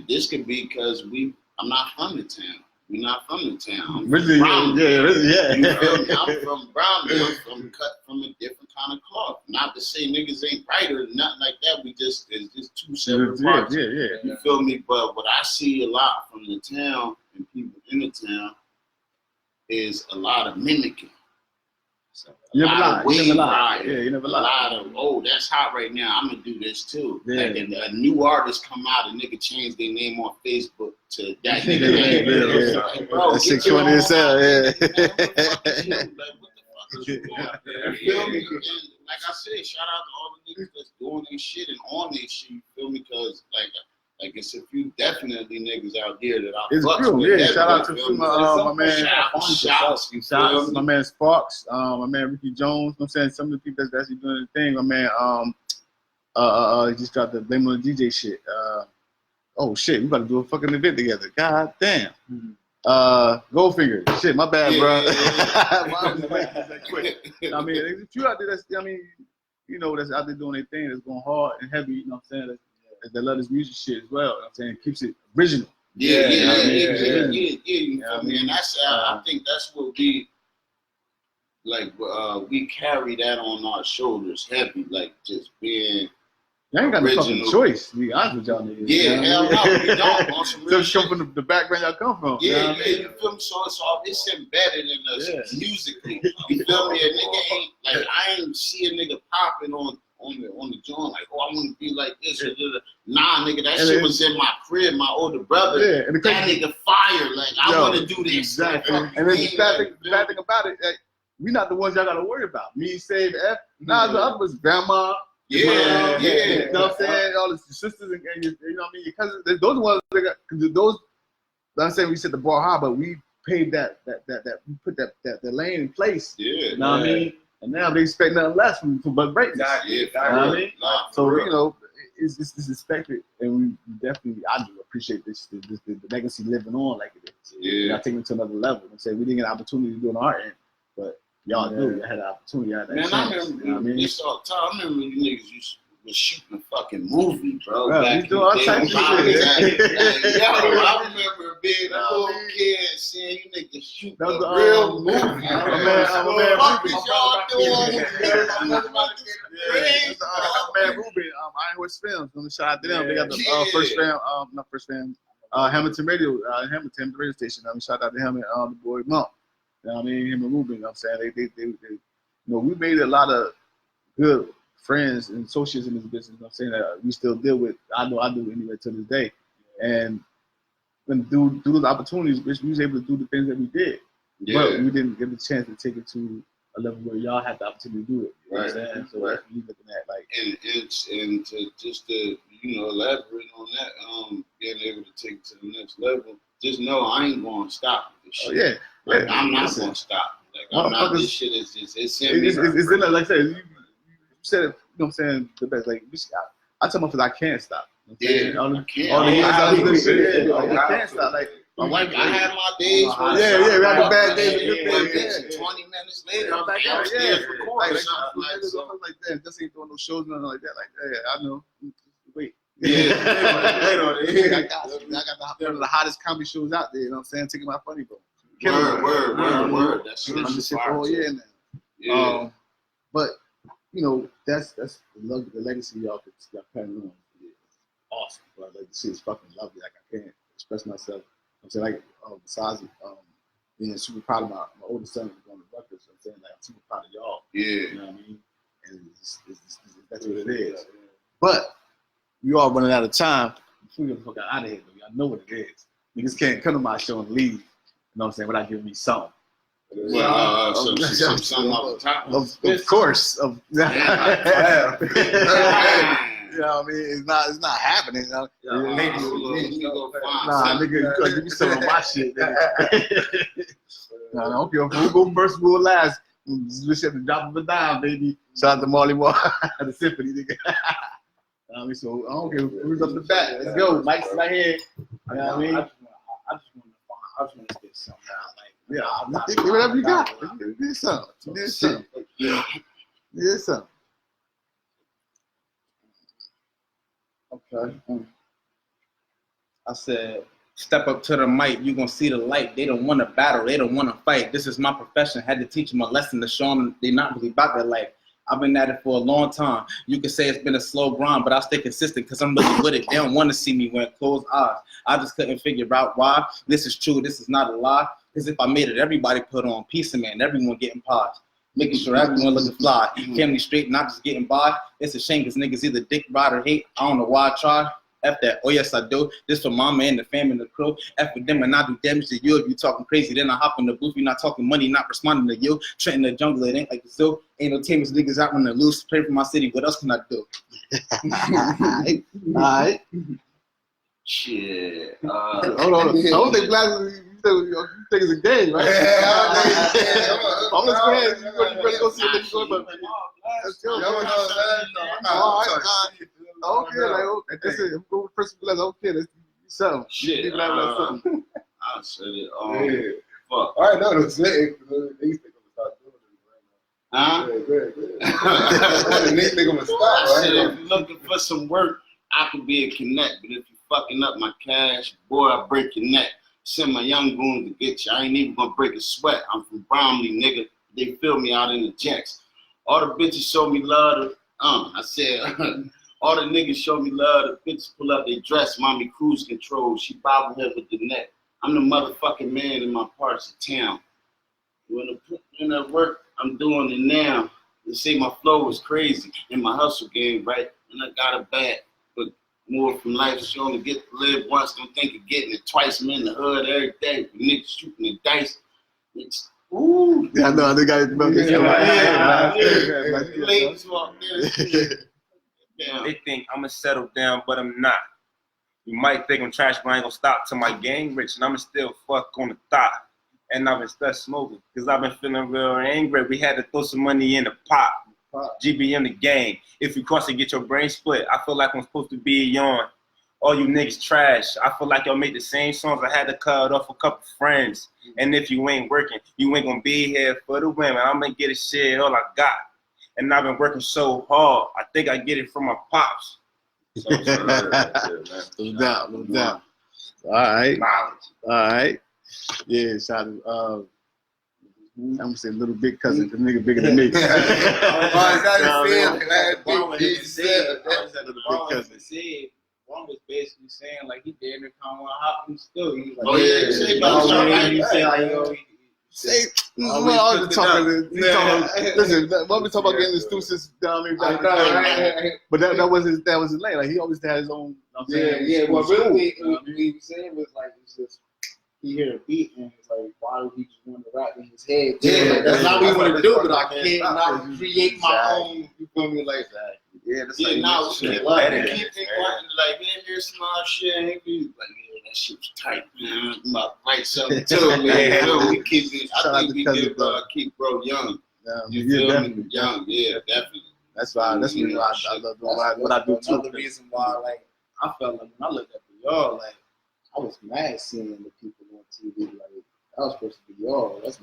this could be because I'm not from the town. We're not from the town. I'm from Brownville. Yeah. You feel me? I'm from Brownville, cut from a different kind of cloth. Not to say niggas ain't right or nothing like that. It's just two separate parts. Yeah. You feel me? But what I see a lot from the town and people in the town is a lot of mimicking. You never lie. You never lie. A lot of, oh, that's hot right now. I'm gonna do this too. Yeah. Like a new artist come out, a nigga change their name on Facebook to that nigga name. Yeah. Like, bro, That's get 620 your itself, own yeah. identity, man. What the fuck is you? Like, what the fuck is you doing? You feel me? And like I said, shout out to all the niggas that's doing their shit and on their shit. You feel me? Because like it's a few definitely niggas out there that I It's fucks true, with. yeah. Shout out to my man. Shots, my man Sparks, my man Ricky Jones. You know what I'm saying? Some of the people that's actually doing the thing. My man, he just got the blame on the DJ shit. Oh shit, we about to do a fucking event together. God damn. Goldfinger. Shit, my bad, bro. I mean, there's a few out there that's, you know, that's out there doing their thing, that's going hard and heavy, you know what I'm saying? They love this music shit as well. You know what I'm saying? It keeps it original. Yeah. You know feel me? And that's I think that's what we like. We carry that on our shoulders, heavy, like just being. You ain't got no original. fucking choice. To be honest with y'all niggas. Yeah, hell no, we don't. On some real Just come from the background y'all come from. Yeah, you feel me? So it's embedded in us musically. You feel me? A nigga ain't like I ain't see a nigga popping on the joint like, oh, I want to be like this. Or nah, nigga, that shit was in my crib. My older brother, and that nigga fire. Like I want to do this. Exactly. Like, and then the bad thing about it, like, we not the ones y'all got to worry about. Me, Save, F. Nah, the other was grandma. Yeah. You know what I'm saying? All the sisters and you know what I mean? Your cousins. Those ones that got, cause those. I'm saying we set the bar high, but we paid that we put that lane in place. Yeah. You know what I mean? And now they expect nothing less from but Briggs. Exactly. You know what I mean? So you know, it's expected, and we definitely I do appreciate this the legacy living on like it is. Yeah. Not taking it to another level. I'm saying we didn't get an opportunity to do it on our end, but y'all do. Y'all had an opportunity. Y'all had that Man, I chance. remember You know what I mean? this all the time. I remember you niggas was shooting a fucking movie, bro. Bro, back we do all in the types day. of shit. Yo, I remember being a little kid seeing you niggas shoot That was a real movie. my man, What Ruben. is y'all doing? Man, Ruben, Ironhorse Films. Let me shout out to them. They got the first fam, not first fam, Hamilton Radio, Hamilton radio station. Let me shout out to him and the boy Monk. You know what I mean? Him and Ruben. You know what I'm saying? They you know, we made a lot of good friends and associates in this business. You know what I'm saying? That we still deal with. I know I do anyway to this day. And when through those opportunities, we was able to do the things that we did. Yeah. But we didn't get the chance to take it to a level where y'all had the opportunity to do it. You know what I'm saying? So that's what we looking at. Like, and to just to elaborate on that, being able to take it to the next level. Just know I ain't gonna stop this shit. oh yeah. Like, I'm not gonna stop. Like I'm not. This shit is just it's in me. It's in there, like I said, you said it, you know what I'm saying, the best. Like, I tell myself I can't stop. You know what I'm saying? Yeah, all the years I was doing shit, yeah, I can't stop. Like, my wife, I had my days. Yeah, we had the bad days and good But days. bitch, 20 minutes later, I'm back back out, upstairs yeah. recording. Like that, just ain't doing no shows, nothing like that. Like, yeah, I know. Wait. Yeah. I got one of the hottest comedy shows out there. You know what I'm saying? Taking my funny bone. Word. That's I'm just fire. all year now. Yeah. But you know, that's the legacy y'all carrying on. It's awesome, bro. Like, this shit is fucking lovely. Like, I can't express myself. I'm saying, like, besides being super proud of my oldest son going to Rutgers, I'm saying, like, I'm super proud of y'all. Yeah. You know what I mean? And that's what it is. But we all running out of time. Before we get the fuck out of here, though, y'all know what it is. Niggas can't come to my show and leave. You know what I'm saying? Without giving me something. Well, some off the top. Of course. Yeah. You know what I mean? It's not happening. Let me go find Nah, something. nigga, you gotta give me some of my shit, nigga. Nah, I don't care if we'll go first, we'll last. Just at the drop of a dime, baby. Shout out to Marley Moore, the symphony, nigga. I mean, so I don't care who's up the bat. Let's go. Mike's right here. You know what I mean? I just want to get something out. Like, Yeah, whatever you got. There's something. There's something. Okay. I said, step up to the mic, you gonna see the light. They don't want to battle, they don't want to fight. This is my profession. Had to teach them a lesson to show them they're not really about their life. I've been at it for a long time. You could say it's been a slow grind, but I stay consistent because I'm really with it. They don't want to see me when closed eyes. I just couldn't figure out why. This is true, this is not a lie. Because if I made it, everybody put on peace and man, everyone getting paused. Making sure everyone looking fly. Family straight, not just getting by. It's a shame because niggas either dick, ride, or hate. I don't know why I try. F that. Oh, yes, I do. This for mama and the family and the crew. F with them and I do damage to you if you talking crazy. Then I hop in the booth. You're not talking money, not responding to you. Trent in the jungle, it ain't like the zoo. Ain't no team, niggas out running loose. Pray for my city. What else can I do? All right. Shit. Hold on. I don't think you think it's a game, right? I'm just saying, you ready to go see what they're doing, but let's go. Okay, like, that's it. Who first class? Okay, let's do something. Shit. I said it. Fuck. All right, no, that's it. These niggas gonna start doing it Huh? right now. These niggas gonna stop, I said, right? if you're looking for some work, I could be a connect. But if you fucking up my cash, boy, I'll break your neck. Send my young goons to get you. I ain't even gonna break a sweat. I'm from Bromley, nigga. They fill me out in the jacks. All the bitches show me love. I said, all the niggas show me love. The bitches pull up their dress. Mommy cruise control. She bobblehead with the neck. I'm the motherfucking man in my parts of town. When I put in that work, I'm doing it now. They say my flow is crazy in my hustle game, right? And I got it bad. But more from life, she only get to live once. Don't think of getting it twice. I'm in the hood every day. Niggas shooting the dice. It's, ooh. Yeah, I know. They got it. Ladies walk there. They think I'm gonna settle down, but I'm not. You might think I'm trash, but I ain't gonna stop till my gang rich, and I'ma still fuck on the thought. And I've been stuck smoking, cause I've been feeling real angry. We had to throw some money in the pot. G.B.M the gang. If you cross and get your brain split, I feel like I'm supposed to be a yawn. all you niggas trash. I feel like y'all made the same songs. I had to cut off a couple friends. And if you ain't working, you ain't gonna be here for the women. I'm gonna get a shit all I got. And I've been working so hard. I think I get it from my pops. So, no doubt, no doubt. All right. All right. Yeah, shout out. I'm gonna say little big cousin, the nigga bigger than me. One was basically saying like he damn near kind of hot and still. He's like, oh yeah, say like yo. Say, all the talking. Listen, what we talk about getting the students down there. But that was his lane. Like he always had his own. Yeah. Well, really, what he was saying was like it's just he hear a beat and it's like why do he just want to rap in his head? Yeah, that's not what he want to do. But I can't not create my own. You feel me? Like that. Yeah, that's like now we keep wanting like, man, here's some odd shit. And he be like, yeah, that shit was tight, man. I'm about to write something too, man. We keep it. I think we give keep bro young. You feel me? Young, yeah, definitely. That's why. That's the reason why I love doing what I do too. Another reason why, like, I felt like when I looked at y'all, like, I was mad seeing the people on TV, like. That was supposed to be y'all. That's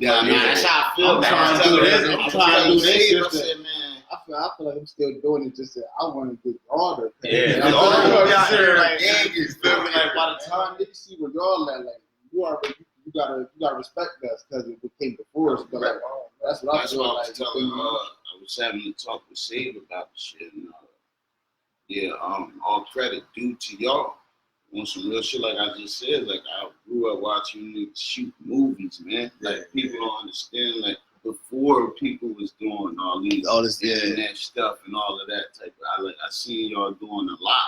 how I feel. I'm trying to do this. I said, man. I feel like I'm still doing it just that I want to get harder. Yeah. Like, by the time they see where y'all at, like you gotta respect us because it came before us. But like, that's what I feel like. I was having to talk with Save about the shit. And, all credit due to y'all. On some real shit, like I just said, like I grew up watching niggas shoot movies, man. Like people don't understand, like before people was doing all this internet stuff and all of that type of. I seen y'all doing a lot,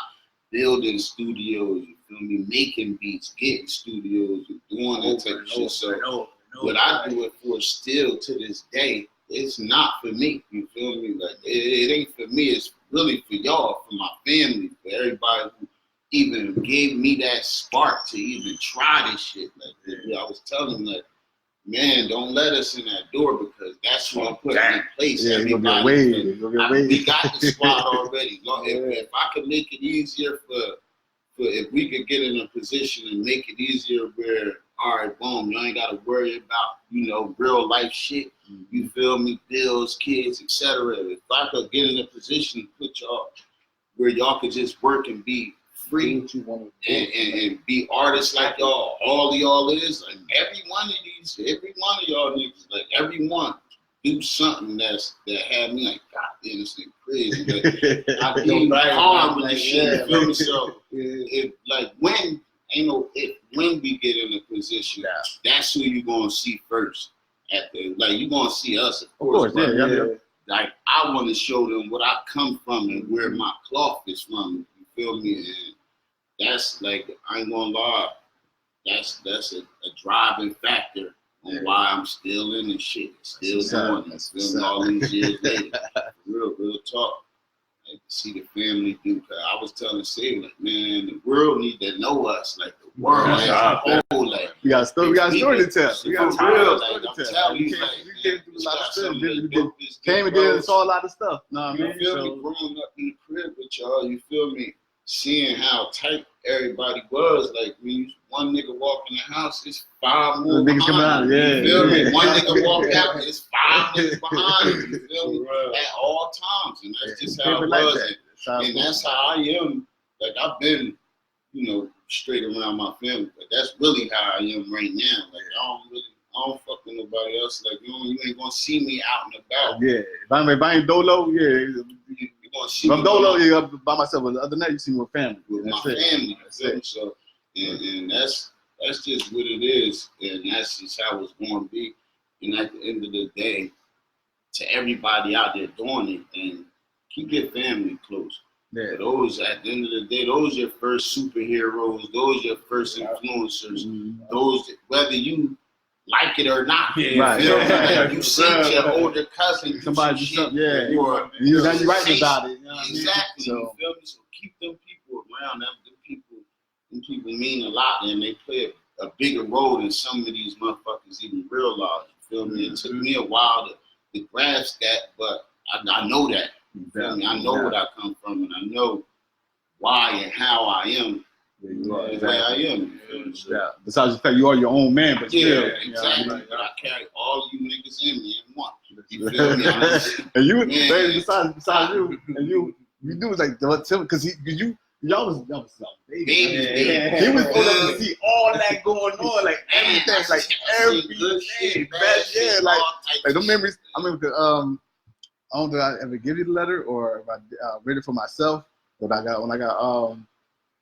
building studios, you feel me, making beats, getting studios, and doing that type of shit. So what I do it for still to this day, it's not for me. You feel me? Like it ain't for me. It's really for y'all, for my family, for everybody who even gave me that spark to even try this shit. Like I was telling them, like, man, don't let us in that door because that's what I'm putting in place. Yeah, we got the squad already. If I could make it easier for if we could get in a position and make it easier where, all right, boom, you ain't got to worry about, real life shit. You feel me? Bills, kids, etc. If I could get in a position to put y'all where y'all could just work and be free and be artists like y'all, all of y'all is, like every one of y'all niggas, like everyone do something that had me like, God damn, this thing crazy. Like, I do harm with this shit, you feel me? So when we get in a position, that's who you gonna see first. You gonna see us, of course. Like I want to show them what I come from and where my cloth is from. You feel me? And that's like, I ain't gonna lie, that's a driving factor on why I'm still in this shit, still doing it. Still all these years later. Real talk. Like to see the family do. I was telling Say, like, man, the world need to know us. Like the world as a whole. Like we got a story to tell. We got a real story to tell. You came through a lot of stuff. Came and did and saw a lot of stuff. You feel me? Growing up in the crib with y'all, you feel me? Seeing how tight everybody was, like when one nigga walk in the house, it's 5 more behind you. You feel me? One nigga walk out, it's 5 niggas behind you. You feel me? At all times, and that's just how it was. And that's how I am. Like I've been, straight around my family, but that's really how I am right now. Like I don't fuck with nobody else. Like you ain't gonna see me out and about. Yeah, if I ain't dolo, I'm dolo, by myself. Other than that, you see me with family. With my family, so and that's just what it is, and that's just how it's going to be. And at the end of the day, to everybody out there doing it, and keep your family close. Yeah. Those, at the end of the day, those are your first superheroes. Those are your first influencers. Those, whether you like it or not. Like you see your older cousin, somebody do something, or you writing about it. Exactly. You feel me? So keep them people around. Them people mean a lot, and they play a bigger role than some of these motherfuckers even realize. You feel me? It took me a while to grasp that, but I know that. You feel me? I know what I come from, and I know why and how I am You are, the way I am. You feel me? Yeah. Besides the fact you are your own man, but Yeah, still, exactly. You know, But I carry all you niggas in me in one. You feel me? and you, Man. baby, besides you, and you do like because y'all was Babies, He was old enough to see all that going on, like everything, like everything. Yeah, like the memories. I remember I don't know if I ever give you the letter or if I read it for myself, but when I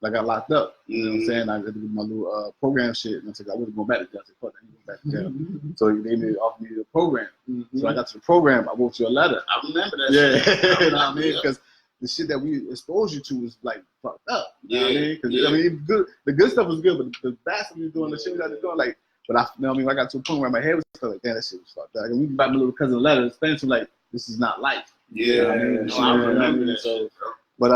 got locked up. You know what I'm saying? I did my little program shit, and I said I wasn't going back to jail. I said, fuck that, I'm going back to jail. So they offered me the program. So I got to the program. I wrote you a letter. I remember that. Yeah, shit. you know what I mean? Because the shit that we exposed you to was like fucked up. You know what I mean? Because I mean, the good stuff was good, but the bad stuff we was doing, the shit we got to doing, like. But I, you know what I mean? I got to a point where my head was stuck. Like, damn, that shit was fucked up. Like, we got my little cousin a letter, explaining to him like, this is not life. Yeah, you know what I mean? no, I remember that. So, Shit, bro. but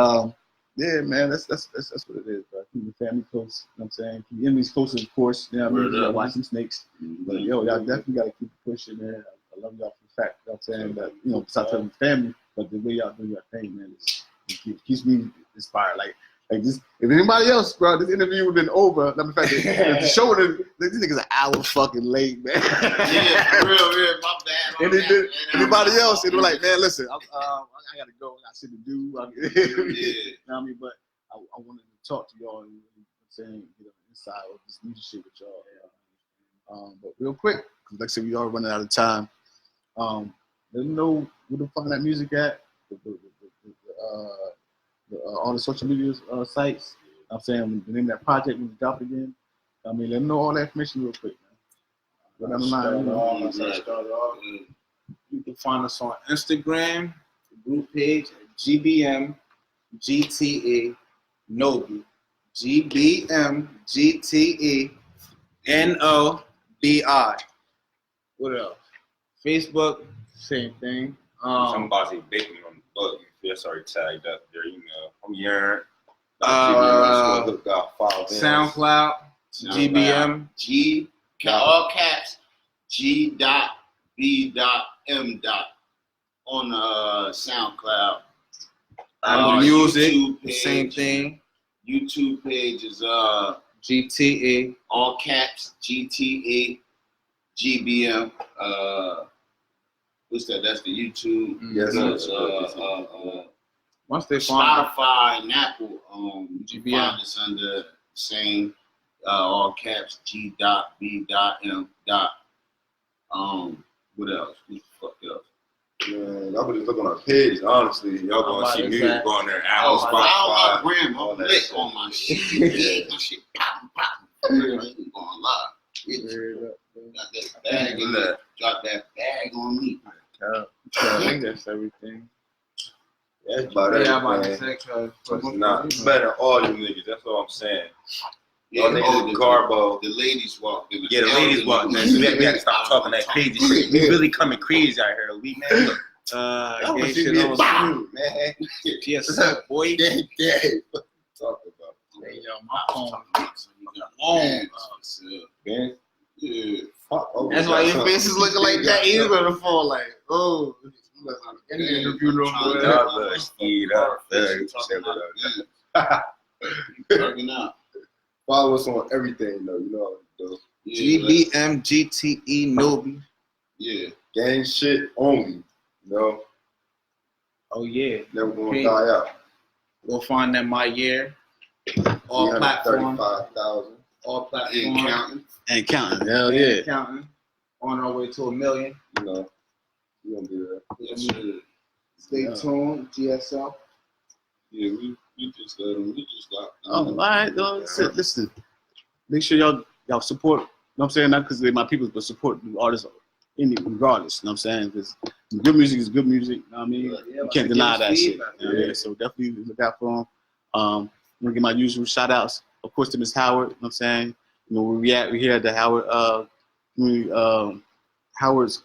yeah, man, that's what it is, bro. Keep your family close. You know what I'm saying? Keep your enemies close, of course. You know what I mean? You gotta watch them snakes. But yo, y'all definitely gotta keep pushing, man. I love y'all for the fact. You know what I'm saying? That besides having family, but the way y'all do your thing, man, it keeps me inspired. Like this, if anybody else, bro, this interview would have been over. In fact, the show would have. This nigga's an hour fucking late, man. Yeah, for real, my bad. And anybody else, it'd be like, man, listen, I gotta go. I got shit to do. You know what I mean? But I wanted to talk to y'all and saying, get an inside of this music shit with y'all. But real quick, because like I said, we are running out of time. Let them know where to find that music at. All the social media sites. I'm saying the name of that project when you drop it again. I mean, let them know all that information real quick, man. Go down the line. You can find us on Instagram, the group page at G.B.M. GTE Nobi. G.B.M. GTE NOBI. What else? Facebook, same thing. Somebody baking on the book. That's already tagged up their email. I'm Yearn. SoundCloud, G.B.M. G, all caps, G.B.M. on SoundCloud. Music, page, same thing. YouTube page is GTE. all caps, GTE, G.B.M. What's that? That's the YouTube. Yes, Once they find Spotify and Apple, you can G.B.M. find us under the same all caps G.B.M. What else? What the fuck else? Man, y'all better look on our page. Honestly, y'all gonna see music going there. Apple, Follow Spotify, my gram. I'm all that lit shit. on my shit. Yeah, my shit popping. I ain't gonna lie. Got that bag in there. Drop that bag on me. I think that's everything. That's about everything. Nah, better all you niggas. That's all I'm saying. Yeah, niggas Garbo. The ladies walked in. Yeah, the ladies walk, man. So we gotta stop talking that crazy shit. We really coming crazy out here, we man. Look, Gay shit on Boom, man. Yes, sir, boy. Yeah. Talk about. Hey, yo, my phone. Yeah. That's why your face is looking like that. He's gonna fall like, oh. In the interview room, working out. Follow us on everything, though. You know how to do. G.B.M. GTE Nobi. Yeah. Gang shit only. You know, Oh yeah. never gonna die out. Go find them my year. All platforms. 35,000. All And platforms. counting. And counting. Hell yeah. Counting. On our way to 1 million. You know, we gonna do that. Yes, sir. Stay tuned. GSL. Yeah, we just got. Oh, all right. Listen. Make sure y'all support. You know what I'm saying? Not because they're my people, but support the artists regardless. You know what I'm saying? Because good music is good music. You know what I mean? You can't deny that shit. You know? So definitely look out for them. I'm going to get my usual shout outs. Of course, to Miss Howard. You know what I'm saying? You know, where we at? We're here at the Howard, Howard's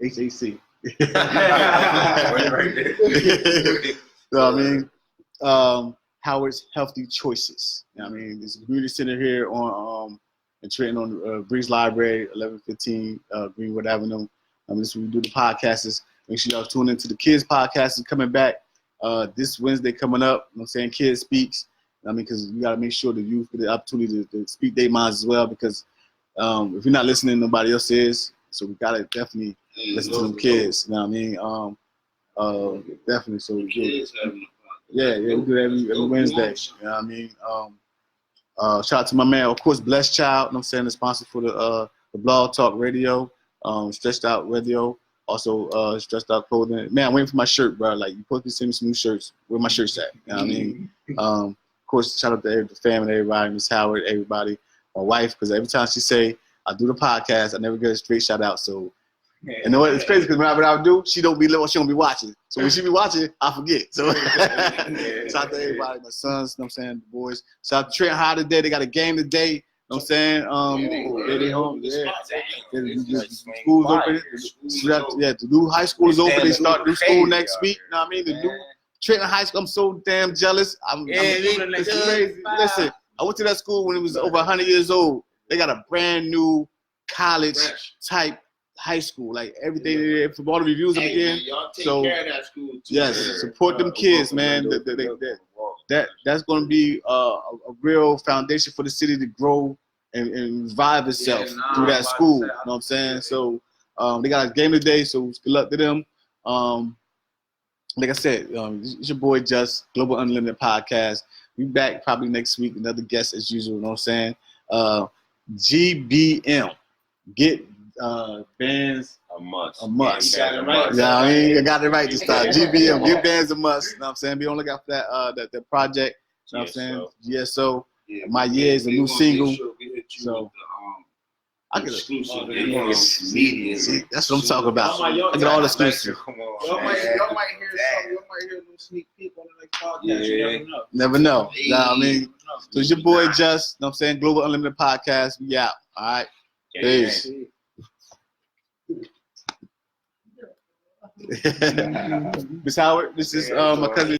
HAC. right there. You know what I mean? Howard's Healthy Choices. You know what I mean? There's a community center here on in Trenton on Briggs Library, 1115 Greenwood Avenue. This is where we do the podcasts. Make sure y'all tune into the kids podcast is coming back this Wednesday coming up. You know what I'm saying? Kids Speaks. I mean, because you got to make sure the youth get the opportunity to speak their minds as well. Because if you're not listening, nobody else is. So we gotta definitely listen to them kids. You know what I mean? Definitely. So we do. Yeah, we do it every Wednesday. You know what I mean? Shout out to my man, of course, Blessed Child. You know what I'm saying, the sponsor for the Blog Talk Radio, Stretched Out Radio, also Stretched Out Clothing. Man, I'm waiting for my shirt, bro. Like, you supposed to send me some new shirts. Where my shirts at? You know what I mean? Of course, shout out to the family, everybody, Miss Howard, everybody, my wife, because every time she say I do the podcast, I never get a straight shout out. So, you know what? It's crazy because whenever I do, she don't be watching. So when she be watching, I forget. So shout out to everybody, my sons, you know what I'm saying, the boys. Shout out to Trent High today. They got a game today. You know what I'm saying? They home. Yeah. The school's open. Yeah, the new high school is open. They start new school next week. You know what I mean? The new Trenton High School. I'm so damn jealous. It's crazy. Listen, I went to that school when it was over 100 years old. They got a brand new college type high school. Like everything, for all the reviews up again. Man, y'all take So care of that school too. yes, support them kids, man. That's going to be a real foundation for the city to grow and revive itself through that school. You know what I'm saying? So they got a game today, so good luck to them. Like I said, it's your boy Just, Global Unlimited Podcast. We back probably next week, another guest as usual. You know what I'm saying? G.B.M. Get bands A must. a must. Got it right. Yeah, I got it right this time. G.B.M. Get bands a must. You know what I'm saying? Be on the lookout for that project. You know what I'm saying? GSO. Yeah, My Year is a new single. Sure we hit you So with I get exclusive media. See, that's what I'm talking about. I get all exclusive. Come Y'all on, might man. hear something. Y'all might hear a little sneak peek on the next podcast. You Yeah. never know. Never know. You know what I mean? So it's your boy Just. You know what I'm saying? Global Unlimited Podcast. We out. All right. Peace. Miss Howard, this is my cousin.